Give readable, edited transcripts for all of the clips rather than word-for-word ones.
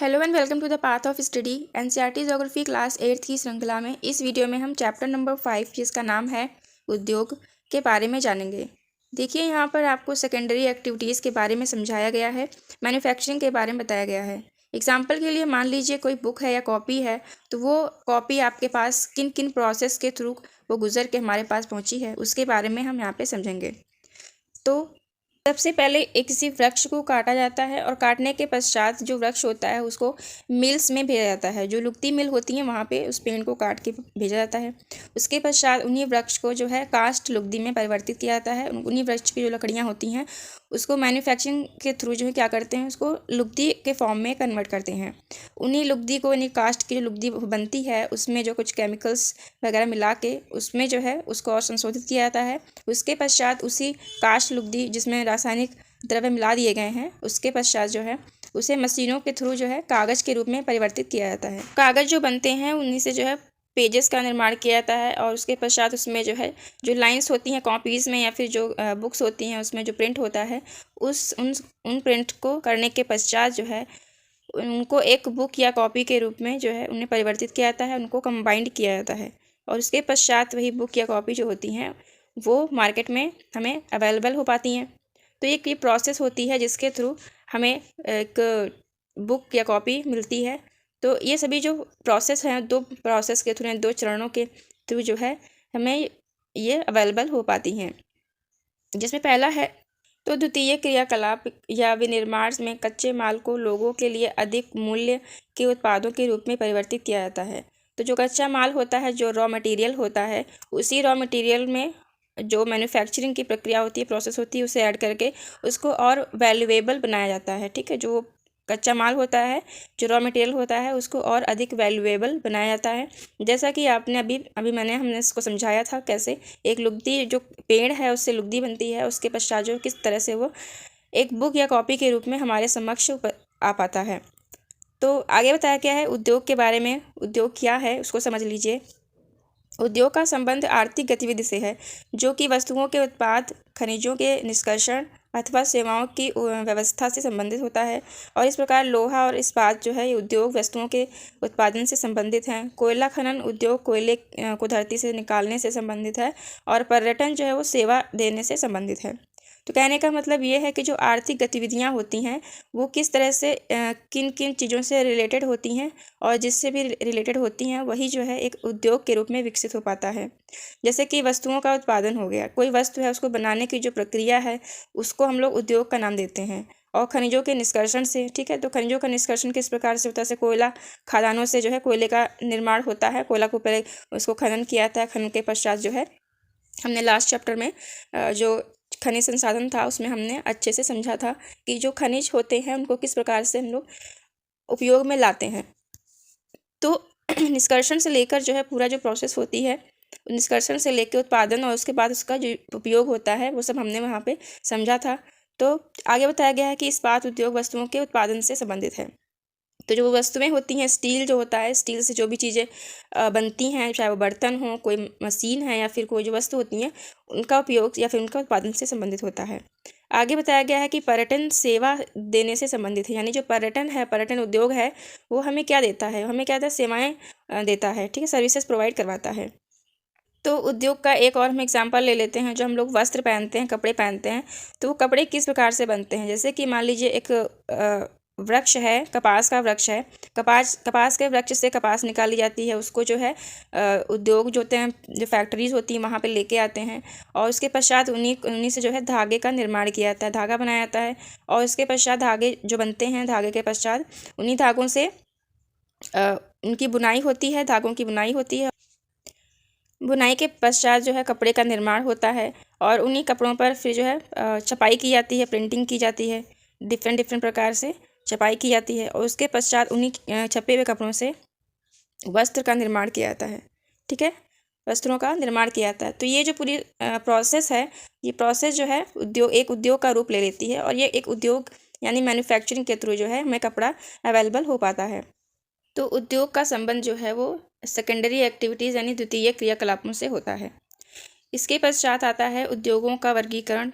Hello and welcome to the path of study NCERT geography class 8th की श्रृंखला में इस वीडियो में हम चैप्टर नंबर 5 जिसका नाम है उद्योग के बारे में जानेंगे। देखिए यहाँ पर आपको सेकेंडरी एक्टिविटीज़ के बारे में समझाया गया है, मैन्युफैक्चरिंग के बारे में बताया गया है। एग्जाम्पल के लिए मान लीजिए कोई बुक है या कॉपी है, तो वो कॉपी आपके पास किन किन प्रोसेस के थ्रू वो गुजर के हमारे पास पहुँची है उसके बारे में हम यहाँ पर समझेंगे। तो सबसे पहले एक किसी वृक्ष को काटा जाता है और काटने के पश्चात जो वृक्ष होता है उसको मिल्स में भेजा जाता है। जो लुगदी मिल होती है वहाँ पे उस पेड़ को काट के भेजा जाता है। उसके पश्चात उन्हीं वृक्ष को जो है कास्ट लुगदी में परिवर्तित किया जाता है। उन्हीं वृक्ष की जो लकड़ियाँ होती हैं उसको मैन्युफैक्चरिंग के थ्रू जो है क्या करते हैं, उसको लुगदी के फॉर्म में कन्वर्ट करते हैं। उन्हीं लुगदी को यानी कास्ट की जो लुगदी बनती है उसमें जो कुछ केमिकल्स वगैरह मिला के उसमें जो है उसको और संशोधित किया जाता है। उसके पश्चात उसी कास्ट लुगदी जिसमें रासायनिक द्रव्य मिला दिए गए हैं उसके पश्चात जो है उसे मशीनों के थ्रू जो है कागज़ के रूप में परिवर्तित किया जाता है। कागज़ जो बनते हैं उन्हीं से जो है पेजेस का निर्माण किया जाता है और उसके पश्चात उसमें जो है जो लाइंस होती हैं कॉपीज़ में या फिर जो बुक्स होती हैं उसमें जो प्रिंट होता है उन प्रिंट को करने के पश्चात जो है उनको एक बुक या कॉपी के रूप में जो है उन्हें परिवर्तित किया जाता है, उनको कंबाइंड किया जाता है और उसके पश्चात वही बुक या कॉपी जो होती हैं वो मार्केट में हमें अवेलेबल हो पाती हैं। तो एक ये प्रोसेस होती है जिसके थ्रू हमें एक बुक या कॉपी मिलती है। तो ये सभी जो प्रोसेस हैं दो प्रोसेस के थ्रू हैं, दो चरणों के थ्रू जो है हमें ये अवेलेबल हो पाती हैं। जिसमें पहला है तो द्वितीय क्रियाकलाप या विनिर्माण में कच्चे माल को लोगों के लिए अधिक मूल्य के उत्पादों के रूप में परिवर्तित किया जाता है। तो जो कच्चा माल होता है, जो रॉ मटेरियल होता है, उसी रॉ मटेरियल में जो मैन्युफैक्चरिंग की प्रक्रिया होती है, प्रोसेस होती है, उसे ऐड करके उसको और वैल्यूएबल बनाया जाता है। ठीक है, जो कच्चा माल होता है, जो रॉ मटेरियल होता है, उसको और अधिक वैल्यूएबल बनाया जाता है। जैसा कि आपने अभी हमने इसको समझाया था कैसे एक लुगदी जो पेड़ है उससे लुगदी बनती है, उसके पश्चात जो किस तरह से वो एक बुक या कॉपी के रूप में हमारे समक्ष आ पाता है। तो आगे बताया क्या है उद्योग के बारे में। उद्योग क्या है उसको समझ लीजिए। उद्योग का संबंध आर्थिक गतिविधि से है जो कि वस्तुओं के उत्पाद, खनिजों के निष्कर्षण अथवा सेवाओं की व्यवस्था से संबंधित होता है। और इस प्रकार लोहा और इस्पात जो है ये उद्योग वस्तुओं के उत्पादन से संबंधित हैं। कोयला खनन उद्योग कोयले को धरती से निकालने से संबंधित है और पर्यटन जो है वो सेवा देने से संबंधित है। तो कहने का मतलब ये है कि जो आर्थिक गतिविधियाँ होती हैं वो किस तरह से किन किन चीज़ों से रिलेटेड होती हैं और जिससे भी रिलेटेड होती हैं वही जो है एक उद्योग के रूप में विकसित हो पाता है। जैसे कि वस्तुओं का उत्पादन हो गया, कोई वस्तु है उसको बनाने की जो प्रक्रिया है उसको हम लोग उद्योग का नाम देते हैं। और खनिजों के निष्कर्षण से, ठीक है, तो खनिजों का निष्कर्षण किस प्रकार से होता है, जैसे कोयला खदानों से जो है कोयले का निर्माण होता है। कोयला को पहले उसको खनन किया जाता है, खनन के पश्चात जो है हमने लास्ट चैप्टर में जो खनिज संसाधन था उसमें हमने अच्छे से समझा था कि जो खनिज होते हैं उनको किस प्रकार से हम लोग उपयोग में लाते हैं। तो निष्कर्षण से लेकर जो है पूरा जो प्रोसेस होती है, निष्कर्षण से लेकर उत्पादन और उसके बाद उसका जो उपयोग होता है वो सब हमने वहाँ पे समझा था। तो आगे बताया गया है कि इस्पात उद्योग वस्तुओं के उत्पादन से संबंधित है। तो जो वस्तुएं होती हैं, स्टील जो होता है, स्टील से जो भी चीज़ें बनती हैं, चाहे वो बर्तन हो, कोई मशीन है या फिर कोई जो वस्तु होती हैं, उनका उपयोग या फिर उनका उत्पादन से संबंधित होता है। आगे बताया गया है कि पर्यटन सेवा देने से संबंधित है। यानी जो पर्यटन है, पर्यटन उद्योग है, वो हमें क्या देता है, हमें क्या देता है, सेवाएँ देता है। ठीक है, सर्विसेज प्रोवाइड करवाता है। तो उद्योग का एक और हम एग्जांपल ले लेते हैं। जो हम लोग वस्त्र पहनते हैं, कपड़े पहनते हैं, तो वो कपड़े किस प्रकार से बनते हैं। जैसे कि मान लीजिए एक वृक्ष है, कपास का वृक्ष है। कपास के वृक्ष से कपास निकाली जाती है, उसको जो है उद्योग जो होते हैं, जो फैक्ट्रीज होती हैं वहाँ पे लेके आते हैं और उसके पश्चात उन्हीं से जो है धागे का निर्माण किया जाता है, धागा बनाया जाता है। और उसके पश्चात धागे जो बनते हैं, धागे के पश्चात उन्हीं धागों से उनकी बुनाई होती है, धागों की बुनाई होती है। बुनाई के पश्चात जो है कपड़े का निर्माण होता है और उन्हीं कपड़ों पर फिर जो है छपाई की जाती है, प्रिंटिंग की जाती है, डिफरेंट प्रकार से छपाई की जाती है और उसके पश्चात उन्हीं छपे हुए कपड़ों से वस्त्र का निर्माण किया जाता है। ठीक है, वस्त्रों का निर्माण किया जाता है। तो ये जो पूरी प्रोसेस है, ये प्रोसेस जो है एक उद्योग का रूप ले लेती है और ये एक उद्योग यानी मैन्युफैक्चरिंग के थ्रू जो है हमें कपड़ा अवेलेबल हो पाता है। तो उद्योग का संबंध जो है वो सेकेंडरी एक्टिविटीज़ यानी द्वितीय क्रियाकलापों से होता है। इसके पश्चात आता है उद्योगों का वर्गीकरण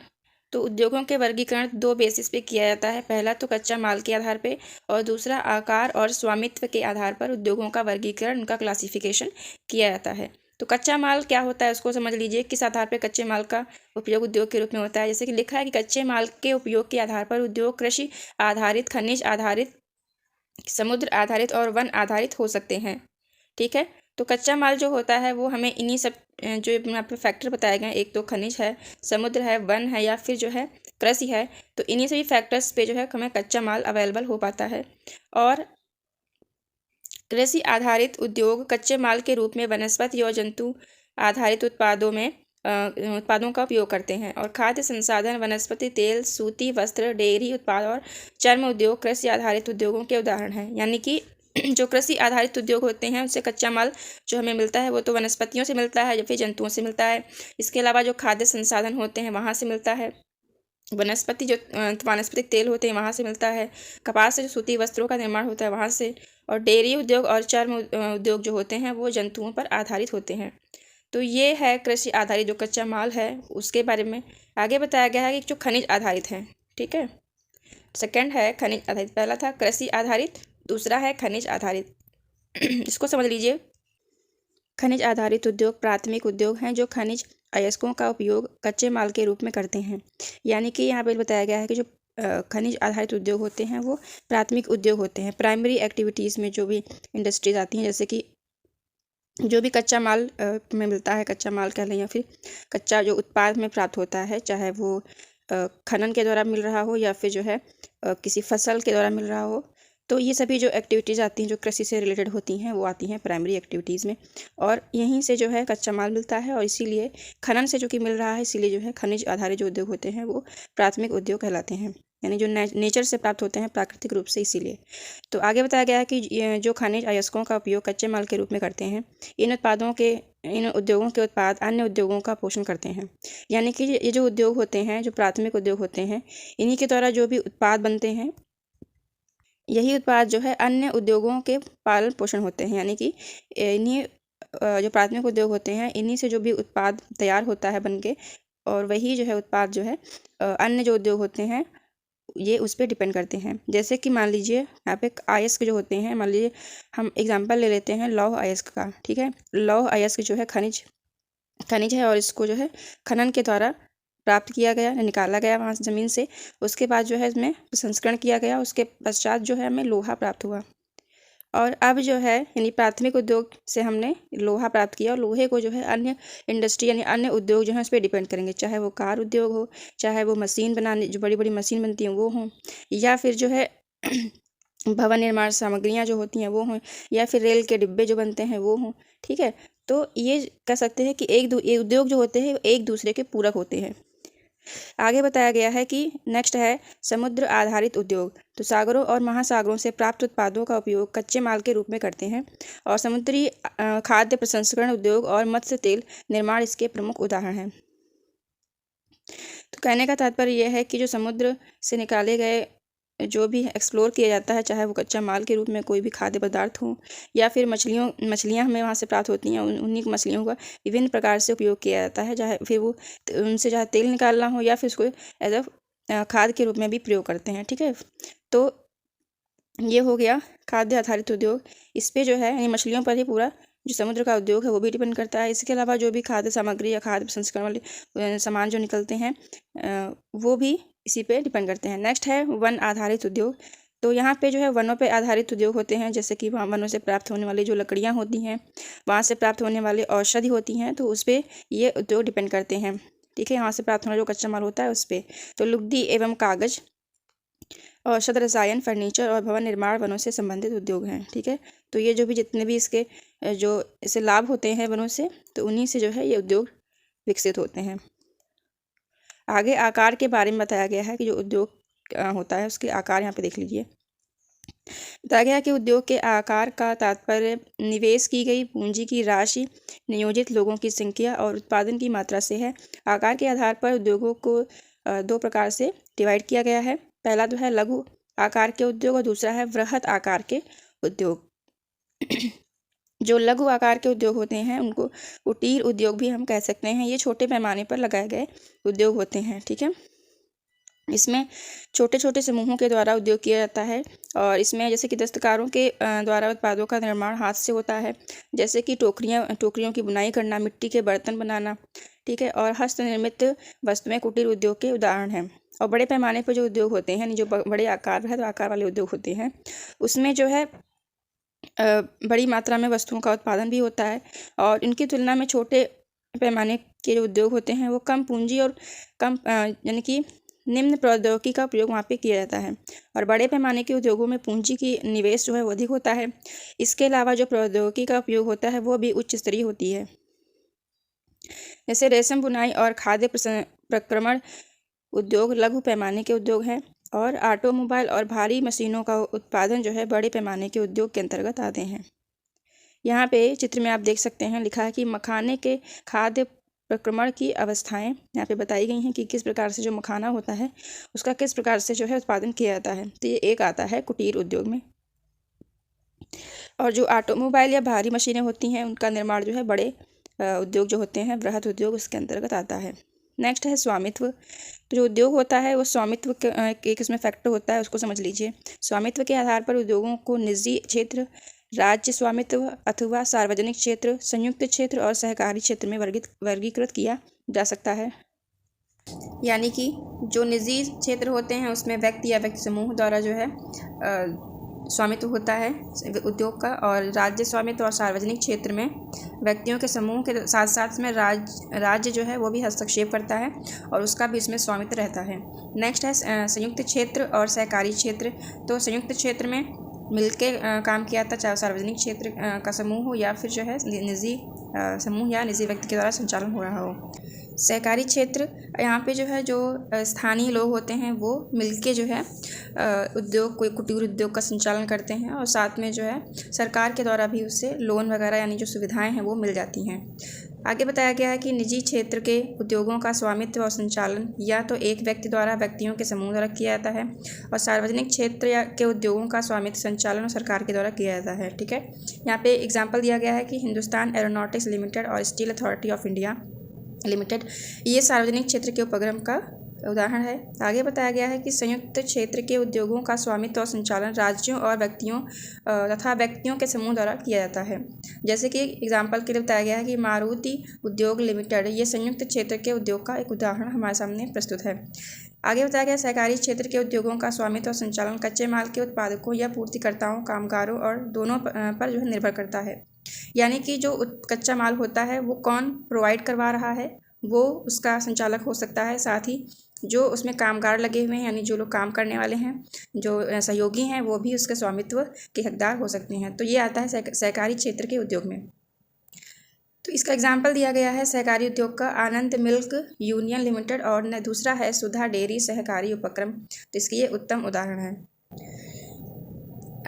तो उद्योगों के वर्गीकरण दो बेसिस पे किया जाता है। पहला तो कच्चा माल के आधार पे और दूसरा आकार और स्वामित्व के आधार पर उद्योगों का वर्गीकरण, उनका क्लासिफिकेशन किया जाता है। तो कच्चा माल क्या होता है उसको समझ लीजिए। किस आधार पर कच्चे माल का उपयोग उद्योग के रूप में होता है, जैसे कि लिखा है कि कच्चे माल के उपयोग के आधार पर उद्योग कृषि आधारित, खनिज आधारित, समुद्र आधारित और वन आधारित हो सकते हैं। ठीक है, तो कच्चा माल जो होता है वो हमें इन्हीं सब जो यहाँ पे फैक्टर बताए गए हैं, एक तो खनिज है, समुद्र है, वन है या फिर जो है कृषि है, तो इन्हीं सभी फैक्टर्स पे जो है हमें कच्चा माल अवेलेबल हो पाता है। और कृषि आधारित उद्योग कच्चे माल के रूप में वनस्पति और जंतु आधारित उत्पादों का उपयोग करते हैं। और खाद्य संसाधन, वनस्पति तेल, सूती वस्त्र, डेयरी उत्पाद और चर्म उद्योग कृषि आधारित उद्योगों के उदाहरण हैं। यानी कि जो कृषि आधारित उद्योग होते हैं उससे कच्चा माल जो हमें मिलता है वो तो वनस्पतियों से मिलता है या फिर जंतुओं से मिलता है। इसके अलावा जो खाद्य संसाधन होते हैं वहाँ से मिलता है, वानस्पतिक तेल होते हैं वहाँ से मिलता है, कपास से जो सूती वस्त्रों का निर्माण होता है वहाँ से, और डेयरी उद्योग और चर्म उद्योग जो होते हैं वो जंतुओं पर आधारित होते हैं। तो ये है कृषि आधारित जो कच्चा माल है उसके बारे में। आगे बताया गया है कि जो खनिज आधारित है। ठीक है, सेकंड है खनिज आधारित, पहला था कृषि आधारित, दूसरा है खनिज आधारित। इसको समझ लीजिए। खनिज आधारित उद्योग प्राथमिक उद्योग हैं जो खनिज अयस्कों का उपयोग कच्चे माल के रूप में करते हैं। यानी कि यहाँ पर बताया गया है कि जो खनिज आधारित उद्योग होते हैं वो प्राथमिक उद्योग होते हैं। प्राइमरी एक्टिविटीज़ में जो भी इंडस्ट्रीज आती हैं, जैसे कि जो भी कच्चा माल में मिलता है, कच्चा माल कह लें या फिर कच्चा जो उत्पाद में प्राप्त होता है, चाहे वो खनन के द्वारा मिल रहा हो या फिर जो है किसी फसल के द्वारा मिल रहा हो, तो ये सभी जो एक्टिविटीज़ आती हैं जो कृषि से रिलेटेड होती हैं वो आती हैं प्राइमरी एक्टिविटीज़ में। और यहीं से जो है कच्चा माल मिलता है और इसीलिए खनन से जो कि मिल रहा है, इसीलिए जो है खनिज आधारित जो उद्योग होते हैं वो प्राथमिक उद्योग कहलाते हैं। यानी जो नेचर से प्राप्त होते हैं प्राकृतिक रूप से, इसीलिए। तो आगे बताया गया है कि जो खनिज अयस्कों का उपयोग कच्चे माल के रूप में करते हैं, इन उद्योगों के उत्पाद अन्य उद्योगों का पोषण करते हैं। यानी कि ये जो उद्योग होते हैं, जो प्राथमिक उद्योग होते हैं, इन्हीं के द्वारा जो भी उत्पाद बनते हैं, यही उत्पाद जो है अन्य उद्योगों के पालन पोषण होते हैं। यानी कि इन्हीं जो प्राथमिक उद्योग होते हैं इन्हीं से जो भी उत्पाद तैयार होता है बन के, और वही जो है उत्पाद जो है अन्य जो उद्योग होते हैं ये उस पर डिपेंड करते हैं। जैसे कि मान लीजिए यहाँ पे अयस्क जो होते हैं, मान लीजिए हम एग्जांपल ले लेते हैं लौह अयस्क का। ठीक है, लौह अयस्क जो है खनिज है और इसको जो है खनन के द्वारा प्राप्त किया गया, निकाला गया वहाँ से ज़मीन से। उसके बाद जो है इसमें प्रसंस्करण किया गया, उसके पश्चात जो है हमें लोहा प्राप्त हुआ। और अब जो है यानी प्राथमिक उद्योग से हमने लोहा प्राप्त किया और लोहे को जो है अन्य इंडस्ट्री यानी अन्य उद्योग जो है उस पर डिपेंड करेंगे, चाहे वो कार उद्योग हो, चाहे वो मशीन बनाने जो बड़ी बड़ी मशीन बनती हैं वो हों, या फिर जो है भवन निर्माण सामग्रियाँ जो होती हैं वो हों, या फिर रेल के डिब्बे जो बनते हैं वो हों। ठीक है, तो ये कह सकते हैं कि ये उद्योग जो होते हैं एक दूसरे के पूरक होते हैं। आगे बताया गया है कि नेक्स्ट है समुद्र आधारित उद्योग। तो सागरों और महासागरों से प्राप्त उत्पादों का उपयोग कच्चे माल के रूप में करते हैं और समुद्री खाद्य प्रसंस्करण उद्योग और मत्स्य तेल निर्माण इसके प्रमुख उदाहरण हैं। तो कहने का तात्पर्य यह है कि जो समुद्र से निकाले गए जो भी एक्सप्लोर किया जाता है, चाहे वो कच्चा माल के रूप में कोई भी खाद्य पदार्थ हो या फिर मछलियाँ हमें वहाँ से प्राप्त होती हैं, उन्हीं मछलियों का विभिन्न प्रकार से उपयोग किया जाता है, चाहे फिर वो उनसे चाहे तेल निकालना हो या फिर उसको एज अ खाद के रूप में भी प्रयोग करते हैं। ठीक है, तो ये हो गया खाद्य आधारित उद्योग। इस पर जो है यानी मछलियों पर ही पूरा जो समुद्र का उद्योग है वो भी डिपेंड करता है। इसके अलावा जो भी खाद्य सामग्री या खाद्य प्रसंस्करण वाले सामान जो निकलते हैं वो भी इसी पे डिपेंड करते हैं। नेक्स्ट है वन आधारित उद्योग। तो यहाँ पे जो है वनों पे आधारित उद्योग होते हैं, जैसे कि वहाँ वनों से प्राप्त होने वाली जो लकड़ियाँ होती हैं, वहाँ से प्राप्त होने वाली औषधि होती हैं, तो उस पर ये उद्योग डिपेंड करते हैं। ठीक है, यहाँ से प्राप्त होने जो कच्चा माल होता है उस पर। तो लुगदी एवं कागज, औषध, रसायन, फर्नीचर और भवन निर्माण वनों से संबंधित उद्योग हैं। ठीक है, तो ये जो भी जितने भी इसके जो इसे लाभ होते हैं वनों से, तो उन्हीं से जो है ये उद्योग विकसित होते हैं। आगे आकार के बारे में बताया गया है कि जो उद्योग होता है उसके आकार यहाँ पे देख लीजिए। बताया गया है कि उद्योग के आकार का तात्पर्य निवेश की गई पूंजी की राशि, नियोजित लोगों की संख्या और उत्पादन की मात्रा से है। आकार के आधार पर उद्योगों को दो प्रकार से डिवाइड किया गया है। पहला तो है लघु आकार के उद्योग और दूसरा है वृहत आकार के उद्योग। जो लघु आकार के उद्योग होते हैं उनको कुटीर उद्योग भी हम कह सकते हैं। ये छोटे पैमाने पर लगाए गए उद्योग होते हैं। ठीक है, इसमें छोटे छोटे समूहों के द्वारा उद्योग किया जाता है और इसमें जैसे कि दस्तकारों के द्वारा उत्पादों का निर्माण हाथ से होता है, जैसे कि टोकरियों की बुनाई करना, मिट्टी के बर्तन बनाना, ठीक है। और हस्तनिर्मित वस्तुएं कुटीर उद्योग के उदाहरण हैं। और बड़े पैमाने पर जो उद्योग होते हैं, जो बड़े आकार वाले उद्योग होते हैं, उसमें जो है बड़ी मात्रा में वस्तुओं का उत्पादन भी होता है और इनकी तुलना में छोटे पैमाने के जो उद्योग होते हैं वो कम पूंजी और कम यानी कि निम्न प्रौद्योगिकी का उपयोग वहाँ पे किया जाता है। और बड़े पैमाने के उद्योगों में पूंजी की निवेश जो है वो अधिक होता है। इसके अलावा जो प्रौद्योगिकी का उपयोग होता है वो भी उच्च स्तरीय होती है। जैसे रेशम बुनाई और खाद्य प्रक्रमण उद्योग लघु पैमाने के उद्योग हैं और ऑटोमोबाइल और भारी मशीनों का उत्पादन जो है बड़े पैमाने के उद्योग के अंतर्गत आते हैं। यहाँ पे चित्र में आप देख सकते हैं, लिखा है कि मखाने के खाद्य प्रक्रमण की अवस्थाएं यहाँ पे बताई गई हैं कि किस प्रकार से जो मखाना होता है उसका किस प्रकार से जो है उत्पादन किया जाता है। तो ये एक आता है कुटीर उद्योग में। और जो ऑटोमोबाइल या भारी मशीनें होती हैं उनका निर्माण जो है बड़े उद्योग जो होते हैं, बृहद उद्योग, उसके अंतर्गत आता है। नेक्स्ट है स्वामित्व। तो जो उद्योग होता है वो स्वामित्व एक इसमें फैक्टर होता है, उसको समझ लीजिए। स्वामित्व के आधार पर उद्योगों को निजी क्षेत्र, राज्य स्वामित्व अथवा सार्वजनिक क्षेत्र, संयुक्त क्षेत्र और सहकारी क्षेत्र में वर्गीकृत किया जा सकता है। यानी कि जो निजी क्षेत्र होते हैं उसमें व्यक्ति या व्यक्ति समूह द्वारा जो है स्वामित्व होता है उद्योग का, और राज्य स्वामित्व और सार्वजनिक क्षेत्र में व्यक्तियों के समूह के साथ साथ में राज्य जो है वो भी हस्तक्षेप करता है और उसका भी इसमें स्वामित्व रहता है। नेक्स्ट है संयुक्त क्षेत्र और सहकारी क्षेत्र। तो संयुक्त क्षेत्र में मिलके काम किया जाता, चाहे सार्वजनिक क्षेत्र का समूह हो या फिर जो है निजी समूह या निजी व्यक्ति के द्वारा संचालन हो रहा हो। सहकारी क्षेत्र, यहाँ पे जो है जो स्थानीय लोग होते हैं वो मिलके जो है उद्योग, कोई कुटीर उद्योग का संचालन करते हैं और साथ में जो है सरकार के द्वारा भी उससे लोन वगैरह यानी जो सुविधाएं हैं वो मिल जाती हैं। आगे बताया गया है कि निजी क्षेत्र के उद्योगों का स्वामित्व और संचालन या तो एक व्यक्ति द्वारा, व्यक्तियों के समूह द्वारा किया जाता है, और सार्वजनिक क्षेत्र के उद्योगों का स्वामित्व संचालन और सरकार के द्वारा किया जाता है। ठीक है, यहाँ पे एग्जाम्पल दिया गया है कि हिंदुस्तान एरोनॉटिक्स लिमिटेड और steel authority of India limited, ये सार्वजनिक क्षेत्र के उपक्रम का उदाहरण है। आगे बताया गया है कि संयुक्त क्षेत्र के उद्योगों का स्वामित्व और संचालन राज्यों और व्यक्तियों तथा व्यक्तियों के समूह द्वारा किया जाता है। जैसे कि एग्जाम्पल के लिए बताया गया है कि मारुति उद्योग लिमिटेड, ये संयुक्त क्षेत्र के उद्योग का एक उदाहरण हमारे सामने प्रस्तुत है। आगे बताया गया सहकारी क्षेत्र के उद्योगों का स्वामित्व और संचालन कच्चे माल के उत्पादकों या पूर्तिकर्ताओं, कामगारों और दोनों पर जो है निर्भर करता है। यानी कि जो कच्चा माल होता है वो कौन प्रोवाइड करवा रहा है वो उसका संचालक हो सकता है, साथ ही जो उसमें कामगार लगे हुए हैं यानी जो लोग काम करने वाले हैं, जो सहयोगी हैं, वो भी उसके स्वामित्व के हकदार हो सकते हैं। तो ये आता है सहकारी क्षेत्र के उद्योग में। तो इसका एग्जाम्पल दिया गया है सहकारी उद्योग का आनंद मिल्क यूनियन लिमिटेड और दूसरा है सुधा डेयरी सहकारी उपक्रम। तो इसके ये उत्तम उदाहरण है।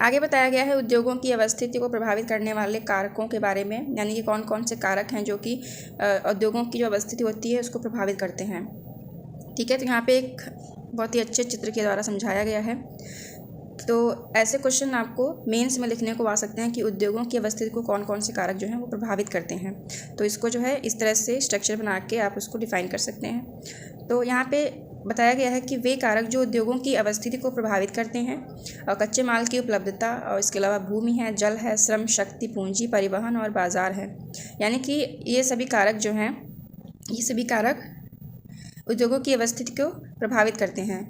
आगे बताया गया है उद्योगों की अवस्थिति को प्रभावित करने वाले कारकों के बारे में, यानी कि कौन कौन से कारक हैं जो कि उद्योगों की जो अवस्थिति होती है उसको प्रभावित करते हैं। ठीक है, तो यहाँ पे एक बहुत ही अच्छे चित्र के द्वारा समझाया गया है। तो ऐसे क्वेश्चन आपको मेंस में लिखने को आ सकते हैं कि उद्योगों की अवस्थिति को कौन कौन से कारक जो हैं वो प्रभावित करते हैं। तो इसको जो है इस तरह से स्ट्रक्चर बना के आप उसको डिफाइन कर सकते हैं। तो यहाँ पे बताया गया है कि वे कारक जो उद्योगों की अवस्थिति को प्रभावित करते हैं और कच्चे माल की उपलब्धता, और इसके अलावा भूमि है, जल है, श्रम शक्ति, पूंजी, परिवहन और बाजार है। यानी कि ये सभी कारक जो हैं, ये सभी कारक उद्योगों की अवस्थिति को प्रभावित करते हैं।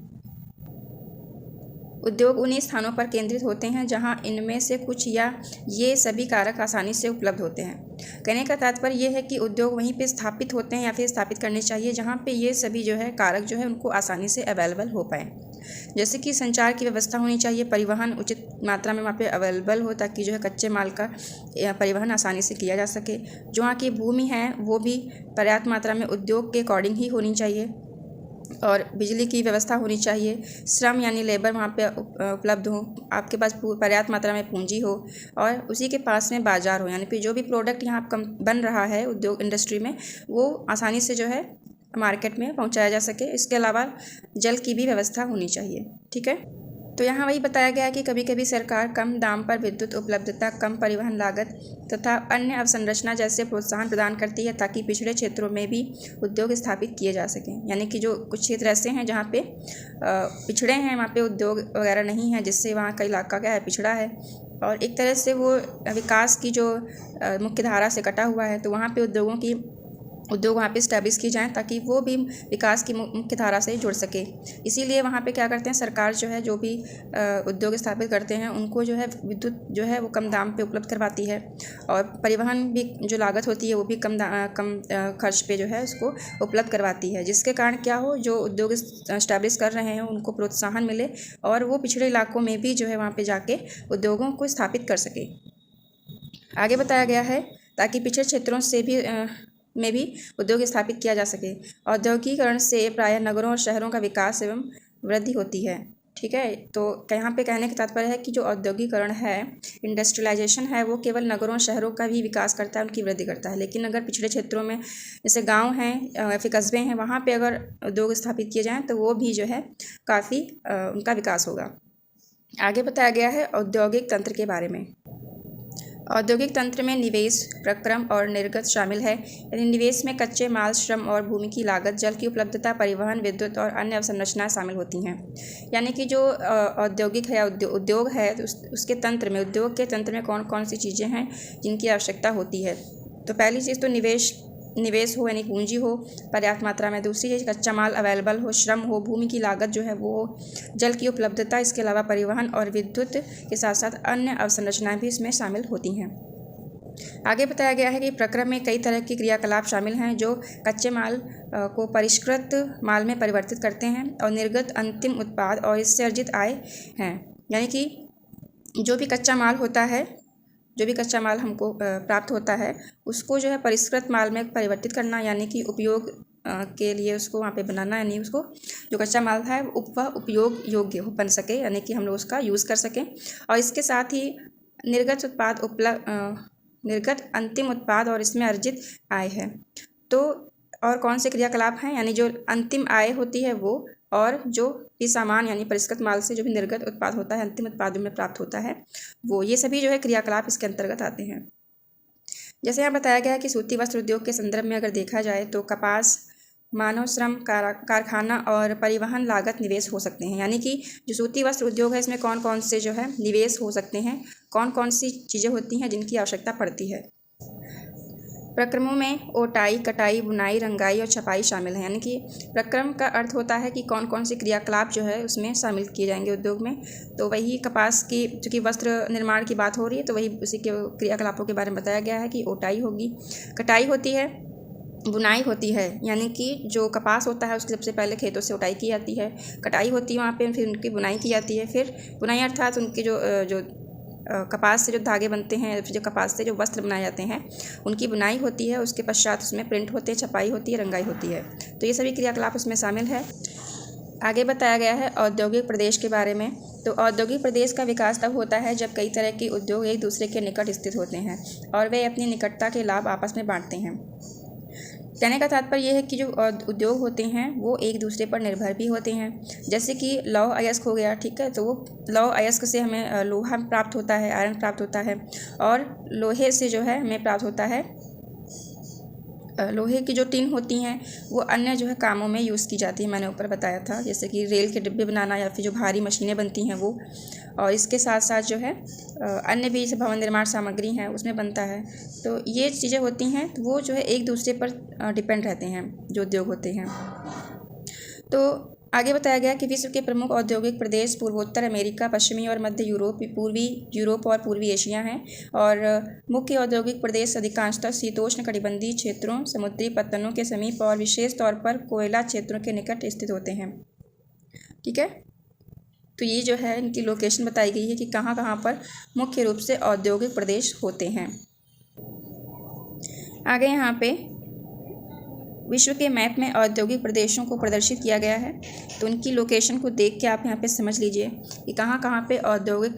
उद्योग उन्हीं स्थानों पर केंद्रित होते हैं जहां इनमें से कुछ या ये सभी कारक आसानी से उपलब्ध होते हैं। कहने का तात्पर्य यह है कि उद्योग वहीं पे स्थापित होते हैं या फिर स्थापित करने चाहिए जहां पे ये सभी जो है कारक जो है उनको आसानी से अवेलेबल हो पाए। जैसे कि संचार की व्यवस्था होनी चाहिए, परिवहन उचित मात्रा में वहाँ पे अवेलेबल हो ताकि जो है कच्चे माल का परिवहन आसानी से किया जा सके। जो वहाँ की भूमि है वो भी पर्याप्त मात्रा में उद्योग के अकॉर्डिंग ही होनी चाहिए, और बिजली की व्यवस्था होनी चाहिए। श्रम यानी लेबर वहाँ पे उपलब्ध हो, आपके पास पर्याप्त मात्रा में पूंजी हो, और उसी के पास में बाजार हो, यानी कि जो भी प्रोडक्ट यहाँ बन रहा है उद्योग इंडस्ट्री में वो आसानी से जो है मार्केट में पहुँचाया जा सके। इसके अलावा जल की भी व्यवस्था होनी चाहिए। ठीक है, तो यहाँ वही बताया गया है कि कभी कभी सरकार कम दाम पर विद्युत उपलब्धता, कम परिवहन लागत तथा अन्य अवसंरचना जैसे प्रोत्साहन प्रदान करती है ताकि पिछड़े क्षेत्रों में भी उद्योग स्थापित किए जा सकें। यानी कि जो कुछ क्षेत्र ऐसे हैं जहाँ पे पिछड़े हैं, वहाँ पे उद्योग वगैरह नहीं है, जिससे वहाँ का इलाका क्या है, पिछड़ा है और एक तरह से वो विकास की जो मुख्य धारा से कटा हुआ है। तो वहाँ पे उद्योग वहाँ पे इस्टेब्लिश की जाएँ ताकि वो भी विकास की मुख्य धारा से जुड़ सके। इसीलिए वहाँ पे क्या करते हैं, सरकार जो है जो भी उद्योग स्थापित करते हैं उनको जो है विद्युत जो है वो कम दाम पे उपलब्ध करवाती है और परिवहन भी जो लागत होती है वो भी कम खर्च पे जो है उसको उपलब्ध करवाती है, जिसके कारण क्या हो, जो उद्योग इस्टेब्लिश कर रहे हैं उनको प्रोत्साहन मिले और वो पिछड़े इलाकों में भी जो है वहाँ पर जाके उद्योगों को स्थापित कर सके। आगे बताया गया है ताकि पिछड़े क्षेत्रों से भी में भी उद्योग स्थापित किया जा सके। औद्योगिकीकरण से प्रायः नगरों और शहरों का विकास एवं वृद्धि होती है। ठीक है, तो यहाँ पे कहने का तात्पर्य है कि जो औद्योगिकरण है, इंडस्ट्रियलाइजेशन है, वो केवल नगरों और शहरों का भी विकास करता है, उनकी वृद्धि करता है। लेकिन अगर पिछड़े क्षेत्रों में जैसे गांव हैं या फिर कस्बे हैं, वहाँ पे अगर उद्योग स्थापित किए जाएँ तो वो भी जो है काफ़ी उनका विकास होगा। आगे बताया गया है औद्योगिक तंत्र के बारे में। औद्योगिक तंत्र में निवेश, प्रक्रम और निर्गत शामिल है। यानी निवेश में कच्चे माल, श्रम और भूमि की लागत, जल की उपलब्धता, परिवहन, विद्युत और अन्य अवसंरचनाएं शामिल होती हैं। यानी कि जो औद्योगिक है उद्योग है तो उसके तंत्र में, उद्योग के तंत्र में कौन कौन सी चीज़ें हैं जिनकी आवश्यकता होती है। तो पहली चीज़ तो निवेश हो यानी पूंजी हो पर्याप्त मात्रा में। दूसरी चीज़ कच्चा माल अवेलेबल हो, श्रम हो, भूमि की लागत जो है वो हो, जल की उपलब्धता, इसके अलावा परिवहन और विद्युत के साथ साथ अन्य अवसंरचनाएं भी इसमें शामिल होती हैं। आगे बताया गया है कि प्रक्रम में कई तरह के क्रियाकलाप शामिल हैं जो कच्चे माल को परिष्कृत माल में परिवर्तित करते हैं और निर्गत अंतिम उत्पाद और इससे अर्जित आय हैं। यानी कि जो भी कच्चा माल हमको प्राप्त होता है उसको जो है परिष्कृत माल में परिवर्तित करना, यानी कि उपयोग के लिए उसको वहाँ पे बनाना, यानी उसको जो कच्चा माल है वह उपयोग योग्य बन सके, यानी कि हम लोग उसका यूज़ कर सकें। और इसके साथ ही निर्गत अंतिम उत्पाद और इसमें अर्जित आय है। तो और कौन से क्रियाकलाप हैं, यानी जो अंतिम आय होती है वो, और जो भी सामान यानी परिष्कृत माल से जो भी निर्गत उत्पाद होता है, अंतिम उत्पादों में प्राप्त होता है वो, ये सभी जो है क्रियाकलाप इसके अंतर्गत आते हैं। जैसे यहाँ बताया गया है कि सूती वस्त्र उद्योग के संदर्भ में अगर देखा जाए तो कपास, मानव श्रम, कारखाना और परिवहन लागत निवेश हो सकते हैं। यानी कि जो सूती वस्त्र उद्योग है इसमें कौन कौन से जो है निवेश हो सकते हैं, कौन कौन सी चीज़ें होती हैं जिनकी आवश्यकता पड़ती है। प्रक्रमों में ओटाई, कटाई, बुनाई, रंगाई और छपाई शामिल है। यानी कि प्रक्रम का अर्थ होता है कि कौन कौन से क्रियाकलाप जो है उसमें शामिल किए जाएंगे उद्योग में। तो वही कपास की, चूँकि वस्त्र निर्माण की बात हो रही है तो वही उसी के क्रियाकलापों के बारे में बताया गया है कि ओटाई होगी, कटाई होती है, बुनाई होती है, यानी कि जो कपास होता है उसकी सबसे पहले खेतों से उठाई की जाती है, कटाई होती है वहाँ पे, फिर उनकी बुनाई की जाती है। फिर बुनाई अर्थात उनकी जो कपास से जो धागे बनते हैं, फिर जो कपास से जो वस्त्र बनाए जाते हैं उनकी बुनाई होती है। उसके पश्चात उसमें प्रिंट होते हैं, छपाई होती है, रंगाई होती है। तो ये सभी क्रियाकलाप उसमें शामिल है। आगे बताया गया है औद्योगिक प्रदेश के बारे में। तो औद्योगिक प्रदेश का विकास तब होता है जब कई तरह के उद्योग एक दूसरे के निकट स्थित होते हैं और वे अपनी निकटता के लाभ आपस में बांटते हैं। कहने का तात्पर्य यह है कि जो उद्योग होते हैं वो एक दूसरे पर निर्भर भी होते हैं। जैसे कि लौह अयस्क हो गया, ठीक है, तो वो लौह अयस्क से हमें लोहा प्राप्त होता है, आयरन प्राप्त होता है, और लोहे से जो है हमें प्राप्त होता है, लोहे की जो टिन होती हैं वो अन्य जो है कामों में यूज़ की जाती है। मैंने ऊपर बताया था, जैसे कि रेल के डिब्बे बनाना या फिर जो भारी मशीनें बनती हैं वो, और इसके साथ साथ जो है अन्य भी जैसे भवन निर्माण सामग्री हैं उसमें बनता है। तो ये चीज़ें होती हैं तो वो जो है एक दूसरे पर डिपेंड रहते हैं जो उद्योग होते हैं। तो आगे बताया गया कि विश्व के प्रमुख औद्योगिक प्रदेश पूर्वोत्तर अमेरिका, पश्चिमी और मध्य यूरोप, पूर्वी यूरोप और पूर्वी एशिया हैं, और मुख्य औद्योगिक प्रदेश अधिकांशतः शीतोष्ण कटिबंधीय क्षेत्रों, समुद्री पत्तनों के समीप और विशेष तौर पर कोयला क्षेत्रों के निकट स्थित होते हैं। ठीक है, तो ये जो है इनकी लोकेशन बताई गई है कि कहाँ कहाँ पर मुख्य रूप से औद्योगिक प्रदेश होते हैं। आगे यहाँ पे विश्व के मैप में औद्योगिक प्रदेशों को प्रदर्शित किया गया है, तो उनकी लोकेशन को देख के आप यहाँ पे समझ लीजिए कि कहाँ कहाँ पे औद्योगिक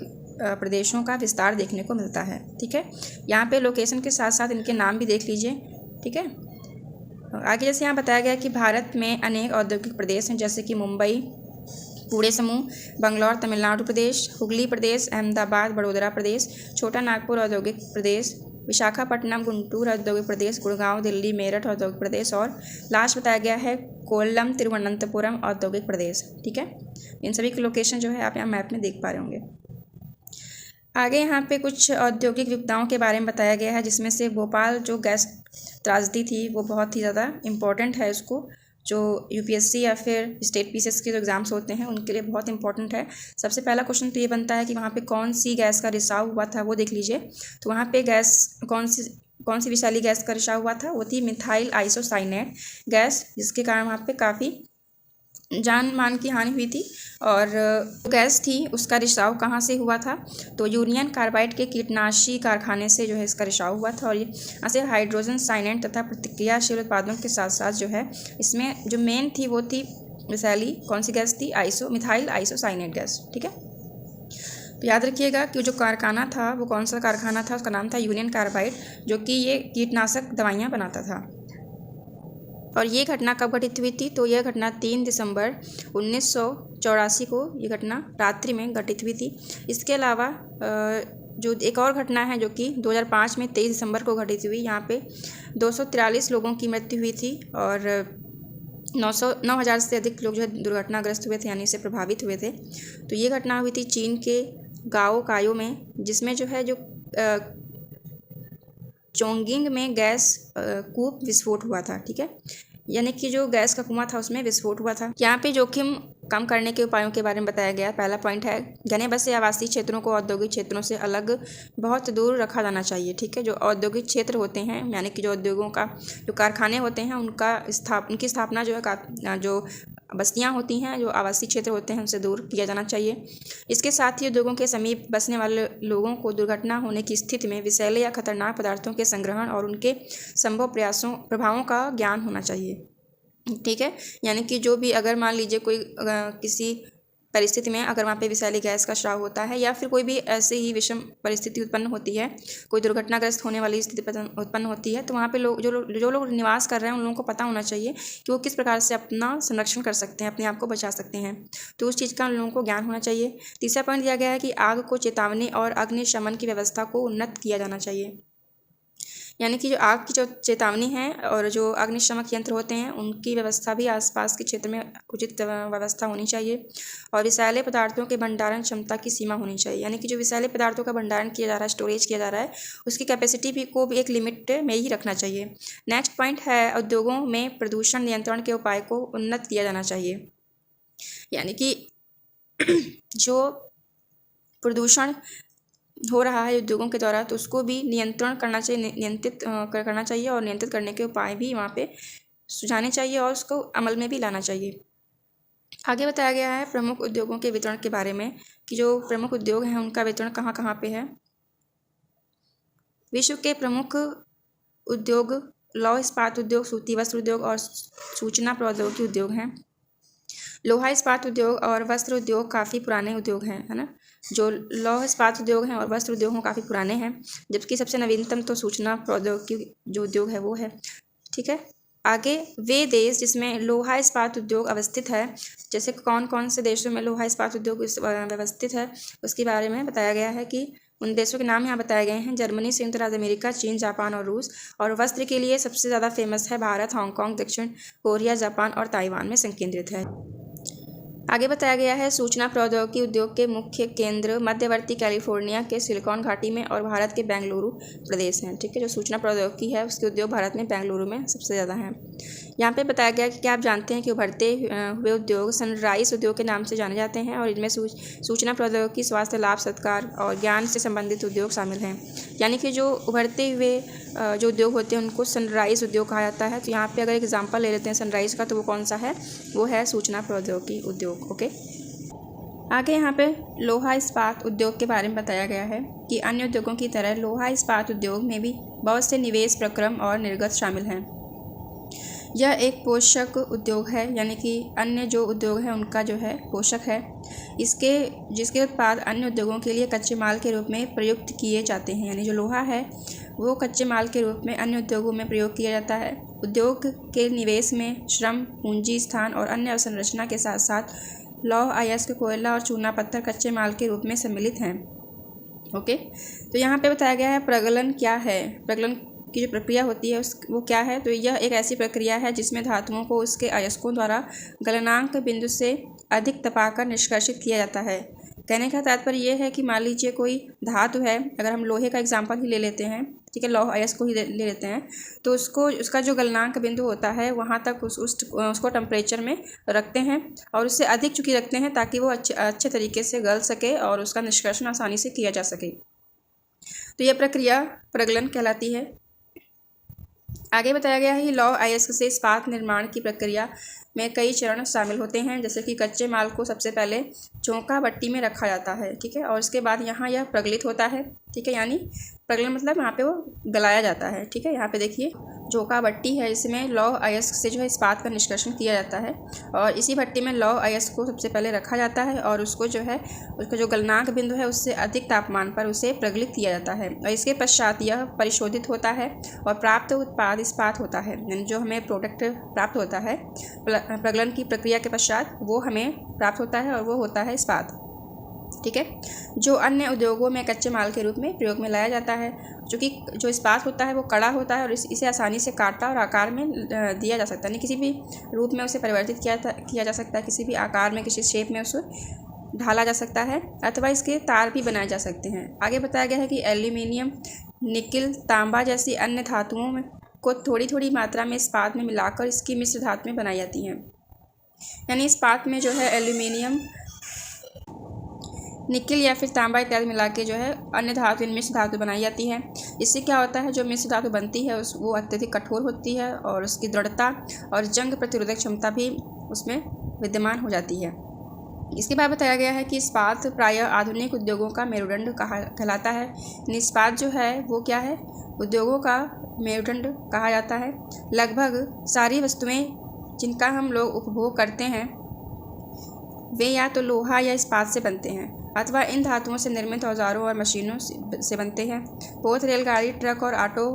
प्रदेशों का विस्तार देखने को मिलता है। ठीक है, यहाँ पे लोकेशन के साथ साथ इनके नाम भी देख लीजिए। ठीक है, आगे जैसे यहाँ बताया गया कि भारत में अनेक औद्योगिक प्रदेश हैं, जैसे कि मुंबई, पूरे समूह बंगलौर तमिलनाडु प्रदेश, हुगली प्रदेश, अहमदाबाद वडोदरा प्रदेश, छोटा नागपुर औद्योगिक प्रदेश, विशाखापट्टनम गुंटूर औद्योगिक प्रदेश, गुड़गांव दिल्ली मेरठ औद्योगिक प्रदेश और लास्ट बताया गया है कोल्लम तिरुवनंतपुरम औद्योगिक प्रदेश। ठीक है, इन सभी के लोकेशन जो है आप यहाँ मैप में देख पा रहे होंगे। आगे यहाँ पे कुछ औद्योगिक विपदाओं के बारे में बताया गया है, जिसमें से भोपाल जो गैस त्रासदी थी वो बहुत ही ज़्यादा इम्पोर्टेंट है। उसको जो यूपीएससी या फिर स्टेट पीसीएस के जो एग्ज़ाम्स होते हैं उनके लिए बहुत इंपॉर्टेंट है। सबसे पहला क्वेश्चन तो ये बनता है कि वहाँ पे कौन सी गैस का रिसाव हुआ था वो देख लीजिए। तो वहाँ पे गैस कौन सी विषैली गैस का रिसाव हुआ था, वो थी मिथाइल आइसोसाइनेट गैस, जिसके कारण वहाँ पे काफ़ी जान मान की हानि हुई थी। और गैस थी उसका रिसाव कहाँ से हुआ था, तो यूनियन कार्बाइड के कीटनाशी कारखाने से जो है इसका रिसाव हुआ था। और ये यहाँ से हाइड्रोजन साइनेट तथा प्रतिक्रियाशील उत्पादों के साथ साथ जो है इसमें जो मेन थी वो थी विषैली कौन सी गैस थी, मिथाइल आइसोसाइनेट गैस। ठीक है, तो याद रखिएगा कि जो कारखाना था वो कौन सा कारखाना था, उसका नाम था यूनियन कार्बाइड, जो कि ये कीटनाशक दवाइयाँ बनाता था। और ये घटना कब घटित हुई थी, तो यह घटना 3 दिसंबर 1984 को ये घटना रात्रि में घटित हुई थी। इसके अलावा जो एक और घटना है जो कि 2005 में 23 दिसंबर को घटित हुई, यहाँ पे 243 लोगों की मृत्यु हुई थी और 9,000 से अधिक लोग जो है दुर्घटनाग्रस्त हुए थे, यानी से प्रभावित हुए थे। तो ये घटना हुई थी चीन के गाओ कायो में, जिसमें जो है जो चोंगिंग में गैस कूप विस्फोट हुआ था। ठीक है, यानी कि जो गैस का कुआं था उसमें विस्फोट हुआ था। यहाँ पे जोखिम कम करने के उपायों के बारे में बताया गया। पहला पॉइंट है घने बसे आवासीय क्षेत्रों को औद्योगिक क्षेत्रों से अलग बहुत दूर रखा जाना चाहिए। ठीक है, जो औद्योगिक क्षेत्र होते हैं यानी कि जो उद्योगों का जो कारखाने होते हैं उनकी स्थापना जो है जो बस्तियाँ होती हैं, जो आवासीय क्षेत्र होते हैं उनसे दूर किया जाना चाहिए। इसके साथ ही उद्योगों के समीप बसने वाले लोगों को दुर्घटना होने की स्थिति में विषैले या खतरनाक पदार्थों के संग्रहण और उनके संभव प्रभावों का ज्ञान होना चाहिए। ठीक है, यानी कि जो भी अगर मान लीजिए कोई किसी परिस्थिति में अगर वहाँ पे विषैली गैस का स्राव होता है या फिर कोई भी ऐसे ही विषम परिस्थिति उत्पन्न होती है, कोई दुर्घटनाग्रस्त होने वाली स्थिति उत्पन्न होती है, तो वहाँ पे जो लोग निवास कर रहे हैं उन लोगों को पता होना चाहिए कि वो किस प्रकार से अपना संरक्षण कर सकते हैं, अपने आप को बचा सकते हैं। तो उस चीज़ का उन लोगों को ज्ञान होना चाहिए। तीसरा पॉइंट दिया गया है कि आग को चेतावनी और अग्निशमन की व्यवस्था को उन्नत किया जाना चाहिए, यानी कि जो आग की जो चेतावनी है और जो अग्निशमक यंत्र होते हैं उनकी व्यवस्था भी आसपास के क्षेत्र में उचित व्यवस्था होनी चाहिए। और विषैले पदार्थों के भंडारण क्षमता की सीमा होनी चाहिए, यानी कि जो विषैले पदार्थों का भंडारण किया जा रहा है, स्टोरेज किया जा रहा है, उसकी कैपेसिटी को भी एक लिमिट में ही रखना चाहिए। नेक्स्ट पॉइंट है उद्योगों में प्रदूषण नियंत्रण के उपाय को उन्नत किया जाना चाहिए, यानी कि जो प्रदूषण हो रहा है उद्योगों के द्वारा तो उसको भी नियंत्रण करना चाहिए, नियंत्रित करना चाहिए और नियंत्रित करने के उपाय भी वहाँ पे सुझाने चाहिए और उसको अमल में भी लाना चाहिए। आगे बताया गया है प्रमुख उद्योगों के वितरण के बारे में कि जो प्रमुख उद्योग हैं उनका वितरण कहाँ कहाँ पे है। विश्व के प्रमुख उद्योग लौह इस्पात उद्योग, सूती वस्त्र उद्योग और सूचना प्रौद्योगिकी उद्योग हैं। लोहा इस्पात उद्योग और वस्त्र उद्योग काफ़ी पुराने उद्योग हैं, है ना। जो लौह इस्पात उद्योग हैं और वस्त्र उद्योग हैं काफ़ी पुराने हैं, जबकि सबसे नवीनतम तो सूचना प्रौद्योगिकी जो उद्योग है वो है। ठीक है, आगे वे देश जिसमें लोहा इस्पात उद्योग अवस्थित है, जैसे कौन कौन से देशों में लोहा इस्पात उद्योग व्यवस्थित है उसके बारे में बताया गया है कि उन देशों के नाम यहाँ बताए गए हैं। जर्मनी, संयुक्त राज्य अमेरिका, चीन, जापान और रूस। और वस्त्र के लिए सबसे ज़्यादा फेमस है भारत, हांगकांग, दक्षिण कोरिया, जापान और ताइवान में संकेंद्रित है। आगे बताया गया है सूचना प्रौद्योगिकी उद्योग के मुख्य केंद्र मध्यवर्ती कैलिफोर्निया के सिलिकॉन घाटी में और भारत के बेंगलुरु प्रदेश हैं। ठीक है, जो सूचना प्रौद्योगिकी है उसके उद्योग भारत में बेंगलुरु में सबसे ज़्यादा हैं। यहाँ पे बताया गया कि क्या आप जानते हैं कि उभरते हुए उद्योग सनराइज उद्योग के नाम से जाने जाते हैं और इनमें सूचना प्रौद्योगिकी, स्वास्थ्य लाभ, सत्कार और ज्ञान से संबंधित उद्योग शामिल हैं। यानी कि जो उभरते हुए जो उद्योग होते हैं उनको सनराइज उद्योग कहा जाता है। तो यहाँ पे अगर एग्जांपल ले लेते हैं सनराइज का, तो वो कौन सा है, वो है सूचना प्रौद्योगिकी उद्योग। ओके, आगे यहाँ पे लोहा इस्पात उद्योग के बारे में बताया गया है कि अन्य उद्योगों की तरह लोहा इस्पात उद्योग में भी बहुत से निवेश प्रक्रम और निर्गत शामिल हैं। यह एक पोषक उद्योग है, यानी कि अन्य जो उद्योग है उनका जो है पोषक है, जिसके उत्पाद अन्य उद्योगों के लिए कच्चे माल के रूप में प्रयुक्त किए जाते हैं। यानी जो लोहा है वो कच्चे माल के रूप में अन्य उद्योगों में प्रयोग किया जाता है। उद्योग के निवेश में श्रम, पूंजी, स्थान और अन्य अवसंरचना के साथ साथ लौह अयस्क कोयला और चूना पत्थर कच्चे माल के रूप में सम्मिलित हैं। ओके, तो यहाँ पे बताया गया है प्रगलन क्या है, प्रगलन की जो प्रक्रिया होती है वो क्या है। तो यह एक ऐसी प्रक्रिया है जिसमें धातुओं को उसके अयस्कों द्वारा गलनांक बिंदु से अधिक तपाकर निष्कर्षित किया जाता है। कहने का तात्पर्य यह है कि मान लीजिए कोई धातु है, अगर हम लोहे का एग्जाम्पल ही ले लेते हैं, ठीक है, लौह अयस्क को ही ले लेते हैं, तो उसका जो गलनांक बिंदु होता है वहाँ तक उसको टेम्परेचर में रखते हैं और उससे अधिक चूँकि रखते हैं ताकि वो अच्छे तरीके से गल सके और उसका निष्कर्षण आसानी से किया जा सके। तो यह प्रक्रिया प्रगलन कहलाती है। आगे बताया गया है कि लौह अयस्क से इस्पात निर्माण की प्रक्रिया में कई चरण शामिल होते हैं, जैसे कि कच्चे माल को सबसे पहले चौंका भट्टी में रखा जाता है, ठीक है, और उसके बाद यहाँ यह प्रगलित होता है, ठीक है, यानी प्रगलन मतलब यहाँ पे वो गलाया जाता है, ठीक है। यहाँ पे देखिए चौंका भट्टी है, इसमें लौह अयस्क से जो है इस्पात का निष्कर्षण किया जाता है और इसी भट्टी में लौह अयस्क को सबसे पहले रखा जाता है और उसको जो है उसका जो गलनांक बिंदु है उससे अधिक तापमान पर उसे प्रगलित किया जाता है और इसके पश्चात यह परिशोधित होता है और प्राप्त उत्पाद इस्पात होता है, यानी जो हमें प्रोडक्ट प्राप्त होता है प्रगलन की प्रक्रिया के पश्चात वो हमें प्राप्त होता है और वो होता है इस्पात, ठीक है, जो अन्य उद्योगों में कच्चे माल के रूप में प्रयोग में लाया जाता है। क्योंकि जो इस्पात होता है वो कड़ा होता है और इसे आसानी से काटा और आकार में दिया जा सकता है, नहीं किसी भी रूप में उसे परिवर्तित किया जा सकता है, किसी भी आकार में किसी शेप में उसे ढाला जा सकता है अथवा इसके तार भी बनाए जा सकते हैं। आगे बताया गया है कि एल्यूमिनियम, निकिल, तांबा जैसी अन्य धातुओं में को थोड़ी थोड़ी मात्रा में इस्पात में मिलाकर इसकी मिश्र धातु में बनाई जाती हैं, यानी इस्पात में जो है एल्यूमिनियम, निकिल या फिर तांबा इत्यादि मिला के जो है अन्य धातु मिश्र धातु बनाई जाती है। इससे क्या होता है, जो मिश्र धातु बनती है वो अत्यधिक कठोर होती है और उसकी दृढ़ता और जंग प्रतिरोधक क्षमता भी उसमें विद्यमान हो जाती है। इसके बाद बताया गया है कि इस्पात प्रायः आधुनिक उद्योगों का मेरुदंड कहलाता है। इस्पात जो है वो क्या है, उद्योगों का मेरुदंड कहा जाता है। लगभग सारी वस्तुएं जिनका हम लोग उपभोग करते हैं वे या तो लोहा या इस्पात से बनते हैं अथवा इन धातुओं से निर्मित औजारों और मशीनों से बनते हैं। पोत, रेलगाड़ी, ट्रक और ऑटो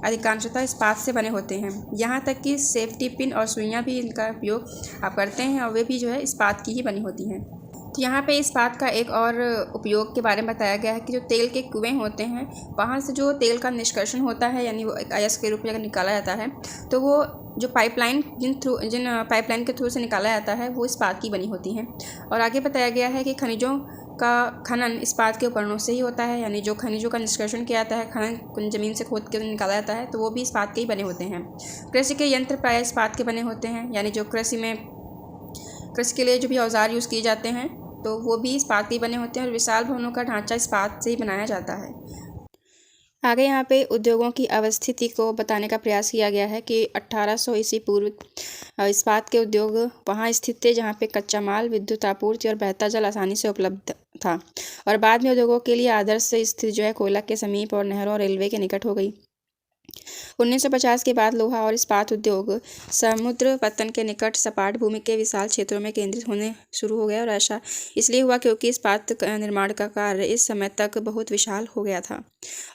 अधिकांशतः इस्पात से बने होते हैं। यहाँ तक कि सेफ्टी पिन और सुइयाँ भी इनका उपयोग आप करते हैं और वे भी जो है इस्पात की ही बनी होती हैं। तो यहाँ पे इस्पात का एक और उपयोग के बारे में बताया गया है कि जो तेल के कुएं होते हैं वहाँ से जो तेल का निष्कर्षण होता है, यानी वो एक अयस्क के रूप में अगर निकाला जाता है तो वो जो पाइपलाइन जिन पाइपलाइन के थ्रू से निकाला जाता है वो इस्पात की बनी होती हैं। और आगे बताया गया है कि खनिजों का खनन इस्पात के उपकरणों से ही होता है, यानी जो खनिजों का निष्कर्षण किया जाता है, खनन ज़मीन से खोद के निकाला जाता है तो वो भी इस्पात के ही बने होते हैं। कृषि के यंत्र प्रायः इस्पात के बने होते हैं, यानी जो कृषि के लिए जो भी औजार यूज़ किए जाते हैं तो वो भी इस्पात के ही बने होते हैं और विशाल भवनों का ढांचा इस्पात से ही बनाया जाता है। आगे यहाँ पे उद्योगों की अवस्थिति को बताने का प्रयास किया गया है कि 1800 ईस्वी पूर्व इस्पात के उद्योग वहाँ स्थित थे जहाँ पे कच्चा माल, विद्युत आपूर्ति और बहता जल आसानी से उपलब्ध था और बाद में उद्योगों के लिए आदर्श स्थिति जो है कोयला के समीप और नहरों और रेलवे के निकट हो गई। 1950 के बाद लोहा और इस्पात उद्योग समुद्र पत्तन के निकट सपाट भूमि के विशाल क्षेत्रों में केंद्रित होने शुरू हो गया और ऐसा इसलिए हुआ क्योंकि इस्पात निर्माण का कार्य इस समय तक बहुत विशाल हो गया था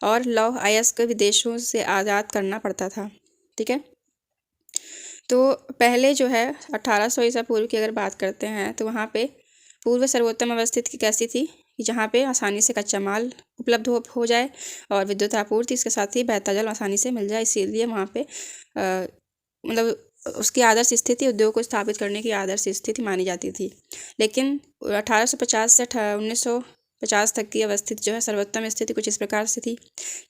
और लौह अयस्क विदेशों से आयात करना पड़ता था, ठीक है। तो पहले जो है 1800 ईसा पूर्व की अगर बात करते हैं तो वहाँ पे पूर्व सर्वोत्तम अवस्थित की कैसी थी, जहाँ पे आसानी से कच्चा माल उपलब्ध हो जाए और विद्युत आपूर्ति इसके साथ ही बहता जल आसानी से मिल जाए, इसीलिए वहाँ पे मतलब उसकी आदर्श स्थिति, उद्योग को स्थापित करने की आदर्श स्थिति मानी जाती थी। लेकिन 1850 से 1950 तक की अवस्थित जो है सर्वोत्तम स्थिति कुछ इस प्रकार से थी,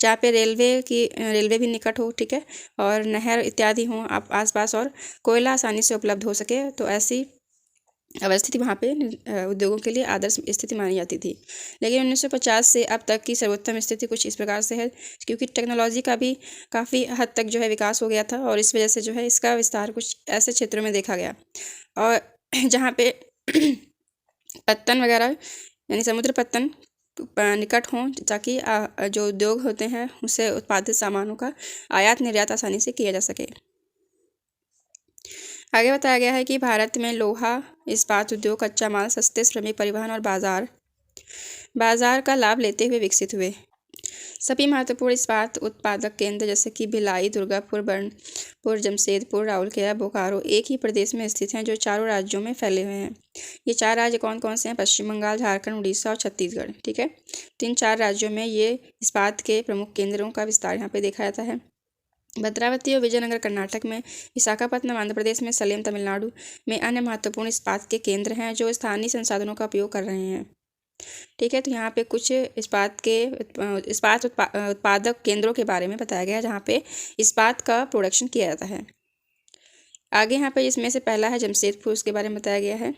जहाँ पे रेलवे भी निकट हो, ठीक है, और नहर इत्यादि हों आप आसपास और कोयला आसानी से उपलब्ध हो सके, तो ऐसी अवस्थिति वहाँ पे उद्योगों के लिए आदर्श स्थिति मानी जाती थी। लेकिन 1950 से अब तक की सर्वोत्तम स्थिति कुछ इस प्रकार से है, क्योंकि टेक्नोलॉजी का भी काफ़ी हद तक जो है विकास हो गया था और इस वजह से जो है इसका विस्तार कुछ ऐसे क्षेत्रों में देखा गया और जहाँ पे पत्तन वगैरह यानी समुद्र पत्तन निकट हों, ताकि जो उद्योग होते हैं उससे उत्पादित सामानों का आयात निर्यात आसानी से किया जा सके। आगे बताया गया है कि भारत में लोहा इस्पात उद्योग कच्चा माल, सस्ते श्रमिक परिवहन और बाजार का लाभ लेते हुए विकसित हुए। सभी महत्वपूर्ण इस्पात उत्पादक केंद्र जैसे कि भिलाई, दुर्गापुर, बर्नपुर, जमशेदपुर, राउरकेला, बोकारो एक ही प्रदेश में स्थित हैं, जो चारों राज्यों में फैले हुए हैं। ये 4 राज्य कौन कौन से हैं? पश्चिम बंगाल, झारखंड, उड़ीसा और छत्तीसगढ़। ठीक है, तो इन 4 राज्यों में ये इस्पात के प्रमुख केंद्रों का विस्तार यहाँ पे देखा जाता है। भद्रावती और विजयनगर कर्नाटक में, विशाखापत्तनम आंध्र प्रदेश में, सलेम तमिलनाडु में अन्य महत्वपूर्ण इस्पात के केंद्र हैं जो स्थानीय संसाधनों का उपयोग कर रहे हैं। ठीक है, तो यहाँ पे कुछ इस्पात उत्पादक केंद्रों के बारे में बताया गया है जहाँ पे इस्पात का प्रोडक्शन किया जाता है। आगे यहाँ पे इसमें से पहला है जमशेदपुर, उसके बारे में बताया गया है।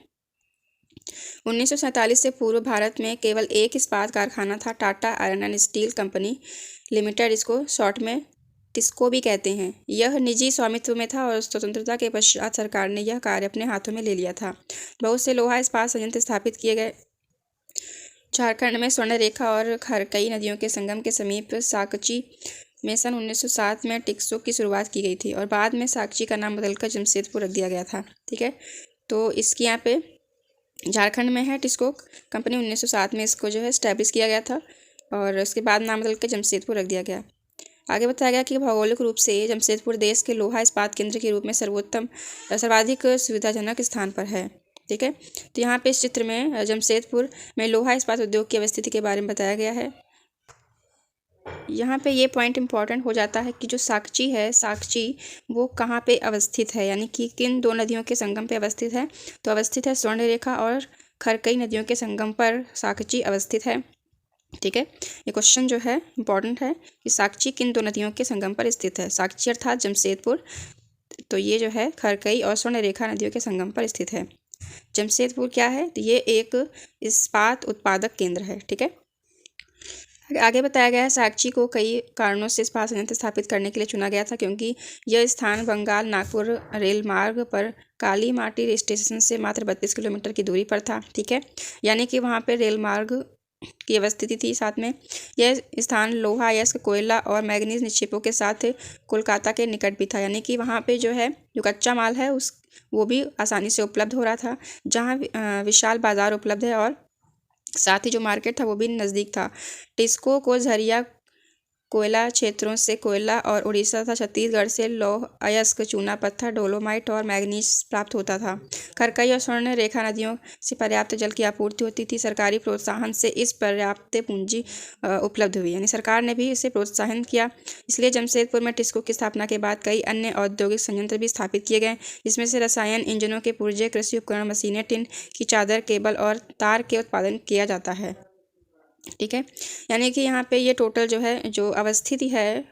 1947 से पूर्व भारत में केवल एक इस्पात कारखाना था, Tata iron and steel company limited, इसको शॉर्ट में टिस्को भी कहते हैं। यह निजी स्वामित्व में था और स्वतंत्रता के पश्चात सरकार ने यह कार्य अपने हाथों में ले लिया था। बहुत से लोहा इस्पात संयंत्र स्थापित किए गए। झारखंड में स्वर्णरेखा और खरकई नदियों के संगम के समीप साकची में सन 1907 में टिस्को की शुरुआत की गई थी और बाद में साकची का नाम बदलकर जमशेदपुर रख दिया गया था। ठीक है, तो इसकी यहाँ पे झारखंड में है टिस्को कंपनी। 1907 में इसको जो है इस्टेब्लिश किया गया था और उसके बाद नाम बदलकर जमशेदपुर रख दिया गया। आगे बताया गया कि भौगोलिक रूप से जमशेदपुर देश के लोहा इस्पात केंद्र के रूप में सर्वाधिक सुविधाजनक स्थान पर है। ठीक है, तो यहाँ पे इस चित्र में जमशेदपुर में लोहा इस्पात उद्योग की अवस्थिति के बारे में बताया गया है। यहाँ पे ये पॉइंट इम्पॉर्टेंट हो जाता है कि जो साकची है, साकची वो कहाँ पे अवस्थित है, यानी कि किन 2 नदियों के संगम पे अवस्थित है। तो अवस्थित है स्वर्णरेखा और खरकई नदियों के संगम पर साकची अवस्थित है। ठीक है, ये क्वेश्चन जो है इम्पॉर्टेंट है कि साकची किन 2 नदियों के संगम पर स्थित है। साकची अर्थात जमशेदपुर, तो ये जो है खरकई और स्वर्णरेखा नदियों के संगम पर स्थित है। जमशेदपुर क्या है? तो ये एक इस्पात उत्पादक केंद्र है। ठीक है, आगे बताया गया है साकची को कई कारणों से इस्पात संयंत्र स्थापित करने के लिए चुना गया था, क्योंकि यह स्थान बंगाल नागपुर रेल मार्ग पर काली माटी स्टेशन से मात्र 32 किलोमीटर की दूरी पर था। ठीक है, यानी कि वहाँ पे रेल मार्ग की अवस्थिति थी। साथ में यह स्थान लोहा, अयस्क, कोयला और मैग्नीज निक्षेपों के साथ कोलकाता के निकट भी था, यानी कि वहाँ पे जो है जो कच्चा माल है वो भी आसानी से उपलब्ध हो रहा था, जहाँ विशाल बाजार उपलब्ध है और साथ ही जो मार्केट था वो भी नज़दीक था। टिस्को को झरिया कोयला क्षेत्रों से कोयला और उड़ीसा तथा छत्तीसगढ़ से लौह, अयस्क, चूना पत्थर, डोलोमाइट और मैग्नीज प्राप्त होता था। खरकई और स्वर्ण रेखा नदियों से पर्याप्त जल की आपूर्ति होती थी। सरकारी प्रोत्साहन से इस पर्याप्त पूंजी उपलब्ध हुई, यानी सरकार ने भी इसे प्रोत्साहन किया। इसलिए जमशेदपुर में टिस्को की स्थापना के बाद कई अन्य औद्योगिक संयंत्र भी स्थापित किए गए, जिसमें से रसायन इंजनों के पुर्जे, कृषि उपकरण, मशीनें, टिन की चादर, केबल और तार के उत्पादन किया जाता है। ठीक है, यानी कि यहाँ पे ये टोटल जो है जो अवस्थिति है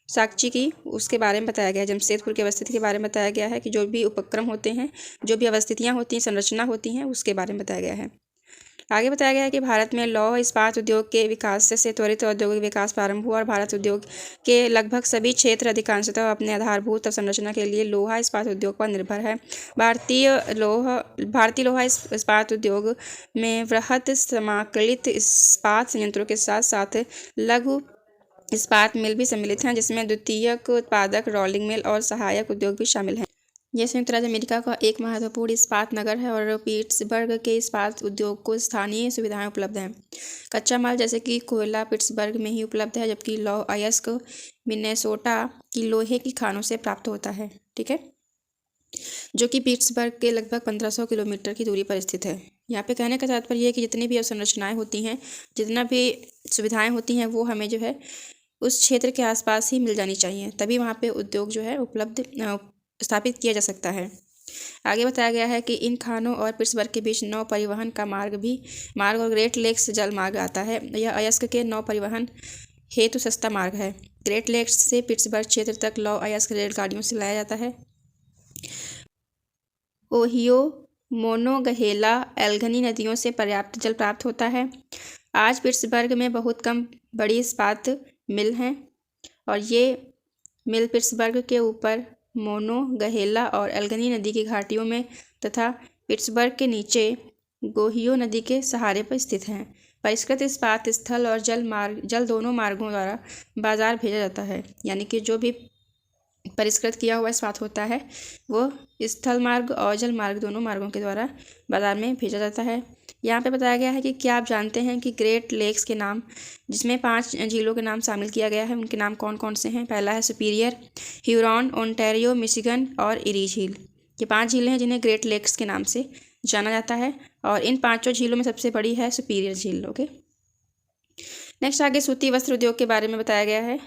साकची की, उसके बारे में बताया गया है। जमशेदपुर की अवस्थिति के बारे में बताया गया है कि जो भी उपक्रम होते हैं, जो भी अवस्थितियाँ होती हैं, संरचना होती हैं, उसके बारे में बताया गया है। आगे बताया गया है कि भारत में लौह इस्पात उद्योग के विकास से त्वरित औद्योगिक विकास प्रारंभ हुआ और भारत उद्योग के लगभग सभी क्षेत्र अधिकांशतः अपने आधारभूत संरचना के लिए लोहा इस्पात उद्योग पर निर्भर है। भारतीय लोहा इस्पात उद्योग में वृहत समाकलित इस्पात संयंत्रों के साथ साथ लघु इस्पात मिल भी सम्मिलित हैं, जिसमें द्वितीयक उत्पादक, रोलिंग मिल और सहायक उद्योग भी शामिल हैं। यह संयुक्त राज्य अमेरिका का एक महत्वपूर्ण इस्पात नगर है और पिट्सबर्ग के इस्पात उद्योग को स्थानीय सुविधाएं उपलब्ध हैं। कच्चा माल जैसे कि कोयला पिट्सबर्ग में ही उपलब्ध है, जबकि लौह अयस्क मिनेसोटा की लोहे की खानों से प्राप्त होता है। ठीक है, जो कि पिट्सबर्ग के लगभग 1500 किलोमीटर की दूरी पर स्थित है। यहाँ पे कहने का तात्पर्य है कि जितनी भी अवसंरचनाएँ होती हैं, जितना भी सुविधाएँ होती हैं, वो हमें जो है उस क्षेत्र के आसपास ही मिल जानी चाहिए, तभी वहाँ पे उद्योग जो है उपलब्ध स्थापित किया जा सकता है। आगे बताया गया है कि इन खानों और पिट्सबर्ग के बीच नौ परिवहन का मार्ग और ग्रेट लेक्स जल मार्ग आता है। यह अयस्क के नौ परिवहन हेतु सस्ता मार्ग है। ग्रेट लेक्स से पिट्सबर्ग क्षेत्र तक लौह अयस्क रेलगाड़ियों से लाया जाता है। ओहियो, मोनोगहेला, एल्गनी नदियों से पर्याप्त जल प्राप्त होता है। आज पिट्सबर्ग में बहुत कम बड़ी इस्पात मिल हैं और ये मिल पिट्सबर्ग के ऊपर मोनोगहेला और एल्गनी नदी की घाटियों में तथा पिट्सबर्ग के नीचे गोहियो नदी के सहारे पर स्थित हैं। परिष्कृत इस्पात स्थल और जल दोनों मार्गों द्वारा बाजार भेजा जाता है, यानी कि जो भी परिष्कृत किया हुआ इस्पात होता है वो स्थल मार्ग और जल मार्ग दोनों मार्गों के द्वारा बाजार में भेजा जाता है। यहाँ पे बताया गया है कि क्या आप जानते हैं कि ग्रेट लेक्स के नाम, जिसमें 5 झीलों के नाम शामिल किया गया है, उनके नाम कौन कौन से हैं। पहला है सुपीरियर, ह्यूरॉन, ओंटारियो, मिशिगन और इरी झील। ये 5 झीलें हैं जिन्हें ग्रेट लेक्स के नाम से जाना जाता है और इन 5 झीलों में सबसे बड़ी है सुपीरियर झील। ओके, नेक्स्ट आगे सूती वस्त्र उद्योग के बारे में बताया गया है।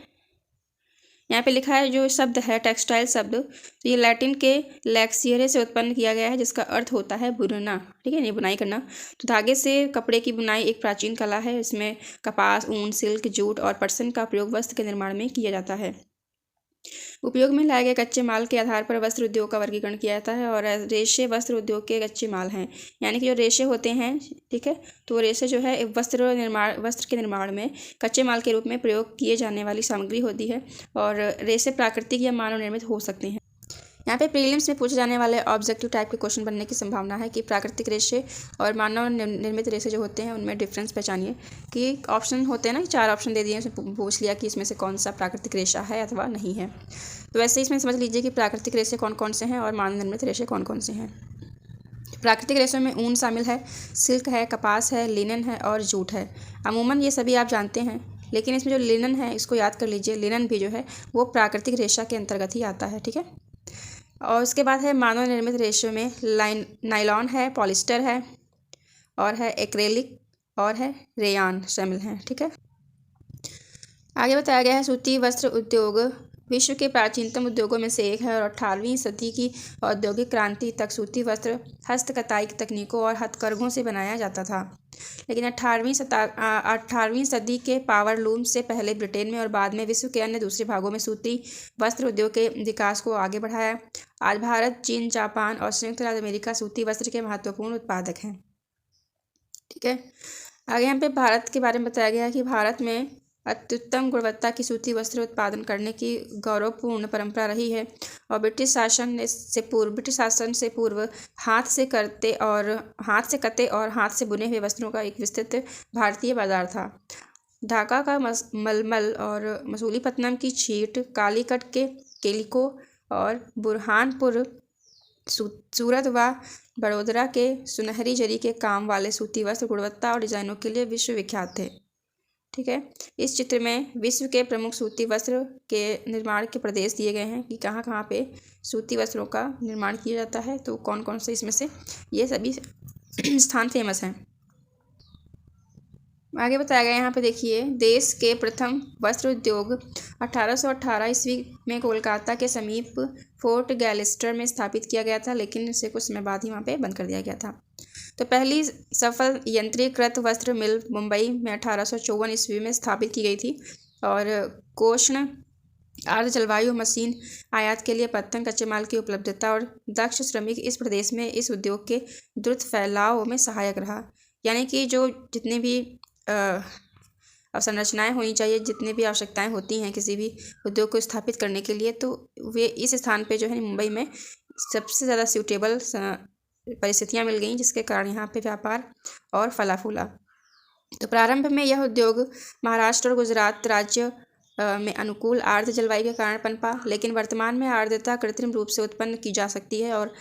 यहाँ पे लिखा है जो शब्द है टेक्सटाइल शब्द, तो ये लैटिन के लैक्सियरे से उत्पन्न किया गया है, जिसका अर्थ होता है बुनना। ठीक है, ये बुनाई करना। तो धागे से कपड़े की बुनाई एक प्राचीन कला है। इसमें कपास, ऊन, सिल्क, जूट और पटसन का प्रयोग वस्त्र के निर्माण में किया जाता है। उपयोग में लाए गए कच्चे माल के आधार पर वस्त्र उद्योग का वर्गीकरण किया जाता है और रेशे वस्त्र उद्योग के कच्चे माल हैं। यानी कि जो रेशे होते हैं, ठीक है, तो रेशे जो है वस्त्र के निर्माण में कच्चे माल के रूप में प्रयोग किए जाने वाली सामग्री होती है और रेशे प्राकृतिक या मानव निर्मित हो सकते हैं। यहाँ पे प्रीलिम्स में पूछे जाने वाले ऑब्जेक्टिव टाइप के क्वेश्चन बनने की संभावना है कि प्राकृतिक रेशे और मानव निर्मित रेशे जो होते हैं उनमें डिफरेंस पहचानिए। कि ऑप्शन होते हैं ना, 4 ऑप्शन दे दिए, उसमें पूछ लिया कि इसमें से कौन सा प्राकृतिक रेशा है अथवा नहीं है। तो वैसे इसमें समझ लीजिए कि प्राकृतिक रेशे कौन कौन से हैं और मानव निर्मित रेशे कौन कौन से हैं। प्राकृतिक रेशों में ऊन शामिल है, सिल्क है, कपास है, लिनन है और जूट है। अमूमन ये सभी आप जानते हैं, लेकिन इसमें जो लिनन है इसको याद कर लीजिए, लिनन भी जो है वो प्राकृतिक रेशा के अंतर्गत ही आता है। ठीक है, और उसके बाद है मानव निर्मित रेशों में नायलॉन है, पॉलिस्टर है और है एक्रेलिक और है रेयान शामिल हैं। ठीक है, आगे बताया गया है सूती वस्त्र उद्योग विश्व के प्राचीनतम उद्योगों में से एक है और 18वीं सदी की औद्योगिक क्रांति तक सूती वस्त्र हस्तकताई तकनीकों और हथकरघों से बनाया जाता था। लेकिन 18वीं सदी के पावर लूम से पहले ब्रिटेन में और बाद में विश्व के अन्य दूसरे भागों में सूती वस्त्र उद्योग के विकास को आगे बढ़ाया। आज भारत, चीन, जापान और संयुक्त राज्य अमेरिका सूती वस्त्र के महत्वपूर्ण उत्पादक हैं। ठीक है, आगे यहाँ पे भारत के बारे में बताया गया है कि भारत में अत्युत्तम गुणवत्ता की सूती वस्त्र उत्पादन करने की गौरवपूर्ण परंपरा रही है और ब्रिटिश शासन से पूर्व हाथ से कते और हाथ से बुने हुए वस्त्रों का एक विस्तृत भारतीय बाजार था। ढाका का मलमल और मसूलीपट्टनम की छीट, कालीकट के केलिको और बुरहानपुर, सूरत व बड़ोदरा के सुनहरी जरी के काम वाले सूती वस्त्र गुणवत्ता और डिजाइनों के लिए विश्व विख्यात थे। ठीक है, इस चित्र में विश्व के प्रमुख सूती वस्त्र के निर्माण के प्रदेश दिए गए हैं कि कहाँ कहाँ पे सूती वस्त्रों का निर्माण किया जाता है, तो कौन कौन से इसमें से ये सभी स्थान फेमस हैं। आगे बताया गया यहाँ पे देखिए, देश के प्रथम वस्त्र उद्योग 1818 ईस्वी में कोलकाता के समीप फोर्ट गैलिस्टर में स्थापित किया गया था, लेकिन इसे कुछ समय बाद ही वहाँ पे बंद कर दिया गया था। तो पहली सफल यंत्रीकृत वस्त्र मिल मुंबई में 1854 ईस्वी में स्थापित की गई थी और कोष्ण आर्द्र जलवायु, मशीन आयात के लिए पत्तन, कच्चे माल की उपलब्धता और दक्ष श्रमिक इस प्रदेश में इस उद्योग के द्रुत फैलाव में सहायक रहा। यानी कि जो जितने भी अवसंरचनाएँ होनी चाहिए, जितनी भी आवश्यकताएं होती हैं किसी भी उद्योग को स्थापित करने के लिए, तो वे इस स्थान पे जो है मुंबई में सबसे ज़्यादा सूटेबल परिस्थितियां मिल गई, जिसके कारण यहाँ पे व्यापार और फला फूला। तो प्रारंभ में यह उद्योग महाराष्ट्र और गुजरात राज्य में अनुकूल आर्द्र जलवायु के कारण पनपा, लेकिन वर्तमान में आर्द्रता कृत्रिम रूप से उत्पन्न की जा सकती है और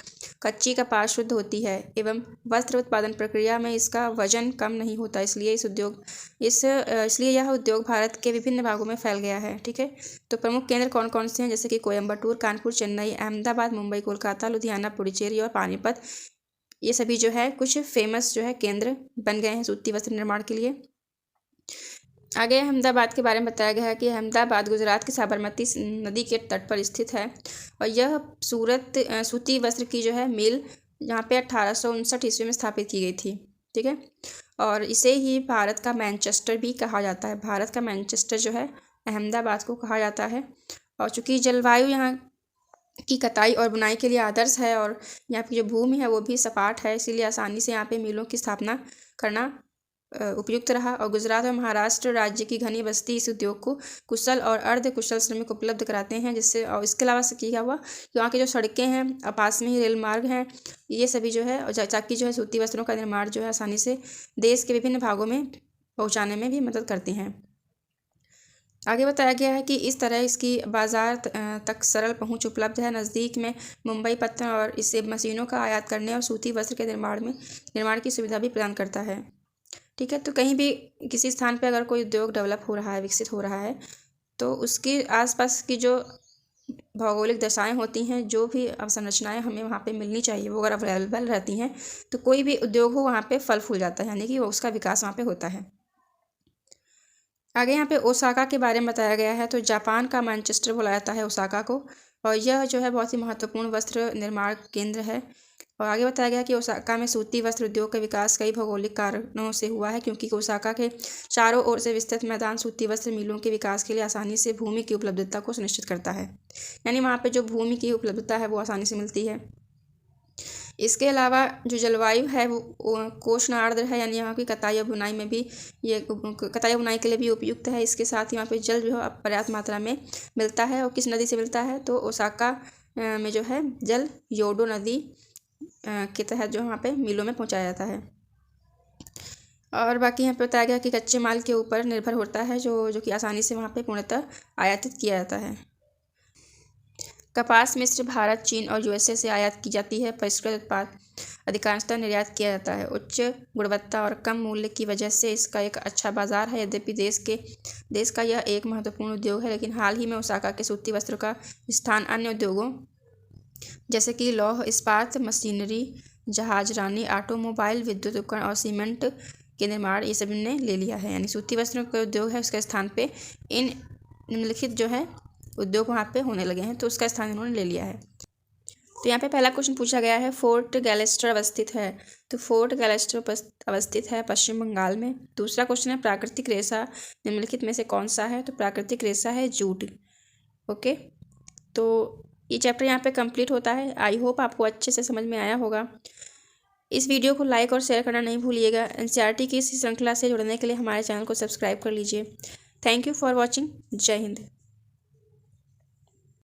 कच्ची कपास शुद्ध होती है एवं वस्त्र उत्पादन प्रक्रिया में इसका वजन कम नहीं होता। इसलिए यह उद्योग भारत के विभिन्न भागों में फैल गया है। ठीक है, तो प्रमुख केंद्र कौन कौन से हैं, जैसे कि कोयम्बटूर, कानपुर, चेन्नई, अहमदाबाद, मुंबई, कोलकाता, लुधियाना, पुडुचेरी और पानीपत, ये सभी जो है कुछ फेमस जो है केंद्र बन गए हैं सूती वस्त्र निर्माण के लिए। आगे अहमदाबाद के बारे में बताया गया है कि अहमदाबाद गुजरात की साबरमती नदी के तट पर स्थित है और यह सूती वस्त्र की जो है मिल यहाँ पे 1859 ईस्वी में स्थापित की गई थी। ठीक है, और इसे ही भारत का मैनचेस्टर भी कहा जाता है। भारत का मैनचेस्टर जो है अहमदाबाद को कहा जाता है। और चूँकि जलवायु यहाँ की कताई और बुनाई के लिए आदर्श है और यहाँ की जो भूमि है वो भी सपाट है, इसीलिए आसानी से यहाँ पे मिलों की स्थापना करना उपयुक्त रहा। और गुजरात और महाराष्ट्र राज्य की घनी बस्ती इस उद्योग को कुशल और अर्ध कुशल श्रमिक उपलब्ध कराते हैं, जिससे और इसके अलावा क्या हुआ कि वहाँ की जो सड़कें हैं, पास में ही रेल मार्ग हैं, ये सभी जो है ताकि जो है सूती वस्त्रों का निर्माण जो है आसानी से देश के विभिन्न भागों में पहुँचाने में भी मदद करते हैं। आगे बताया गया है कि इस तरह इसकी बाज़ार तक सरल पहुंच उपलब्ध है। नज़दीक में मुंबई पत्तन और इसे मशीनों का आयात करने और सूती वस्त्र के निर्माण की सुविधा भी प्रदान करता है। ठीक है, तो कहीं भी किसी स्थान पर अगर कोई उद्योग डेवलप हो रहा है, विकसित हो रहा है, तो उसके आसपास की जो भौगोलिक दशाएं होती हैं, जो भी अवसंरचनाएं हमें वहाँ पे मिलनी चाहिए, वो अगर अवेलेबल रहती हैं तो कोई भी उद्योग हो वहाँ पे फल फूल जाता है, यानी कि वो उसका विकास वहाँ पे होता है। आगे यहाँ पे ओसाका के बारे में बताया गया है। तो जापान का मैनचेस्टर बोला जाता है ओसाका को, और यह जो है बहुत ही महत्वपूर्ण वस्त्र निर्माण केंद्र है। और आगे बताया गया कि ओसाका में सूती वस्त्र उद्योग का विकास कई भौगोलिक कारणों से हुआ है, क्योंकि ओसाका के चारों ओर से विस्तृत मैदान सूती वस्त्र मिलों के विकास के लिए आसानी से भूमि की उपलब्धता को सुनिश्चित करता है, यानी वहाँ पे जो भूमि की उपलब्धता है वो आसानी से मिलती है। इसके अलावा जो जलवायु है वो उष्ण आर्द्र है, यानी यहाँ की कताई और बुनाई में भी ये कताई बुनाई के लिए भी उपयुक्त है। इसके साथ ही यहाँ पे जल जो है पर्याप्त मात्रा में मिलता है। और किस नदी से मिलता है, तो ओसाका में जो है जल योडो नदी के तहत जो वहाँ पे मिलों में पहुँचाया जाता है। और बाकी यहाँ पे बताया गया कि कच्चे माल के ऊपर निर्भर होता है, जो कि आसानी से वहाँ पे पूर्णतः आयातित किया जाता है। कपास मिस्र, भारत, चीन और यूएसए से आयात की जाती है। परिष्कृत उत्पाद अधिकांशतः निर्यात किया जाता है। उच्च गुणवत्ता और कम मूल्य की वजह से इसका एक अच्छा बाजार है। यद्यपि देश का यह एक महत्वपूर्ण उद्योग है, लेकिन हाल ही में ओसाका के सूती वस्त्र का स्थान अन्य उद्योगों जैसे कि लौह इस्पात, मशीनरी, जहाजरानी, ऑटोमोबाइल, विद्युत उपकरण और सीमेंट के निर्माण, ये सब ने ले लिया है। यानी सूती वस्त्रों का उद्योग है, उसके स्थान पे इन निम्नलिखित जो है उद्योग वहाँ पे होने लगे हैं, तो उसका स्थान इन्होंने ले लिया है। तो यहाँ पे पहला क्वेश्चन पूछा गया है, फोर्ट गैलेस्टर अवस्थित है। तो फोर्ट गैलेस्टर अवस्थित है पश्चिम बंगाल में। दूसरा क्वेश्चन है, प्राकृतिक रेशा निम्नलिखित में से कौन सा है। तो प्राकृतिक रेशा है जूट। ओके, तो ये चैप्टर यहाँ पे कंप्लीट होता है। आई होप आपको अच्छे से समझ में आया होगा। इस वीडियो को लाइक और शेयर करना नहीं भूलिएगा। एनसीईआरटी की इस श्रृंखला से जुड़ने के लिए हमारे चैनल को सब्सक्राइब कर लीजिए। Thank you for watching. जय हिंद।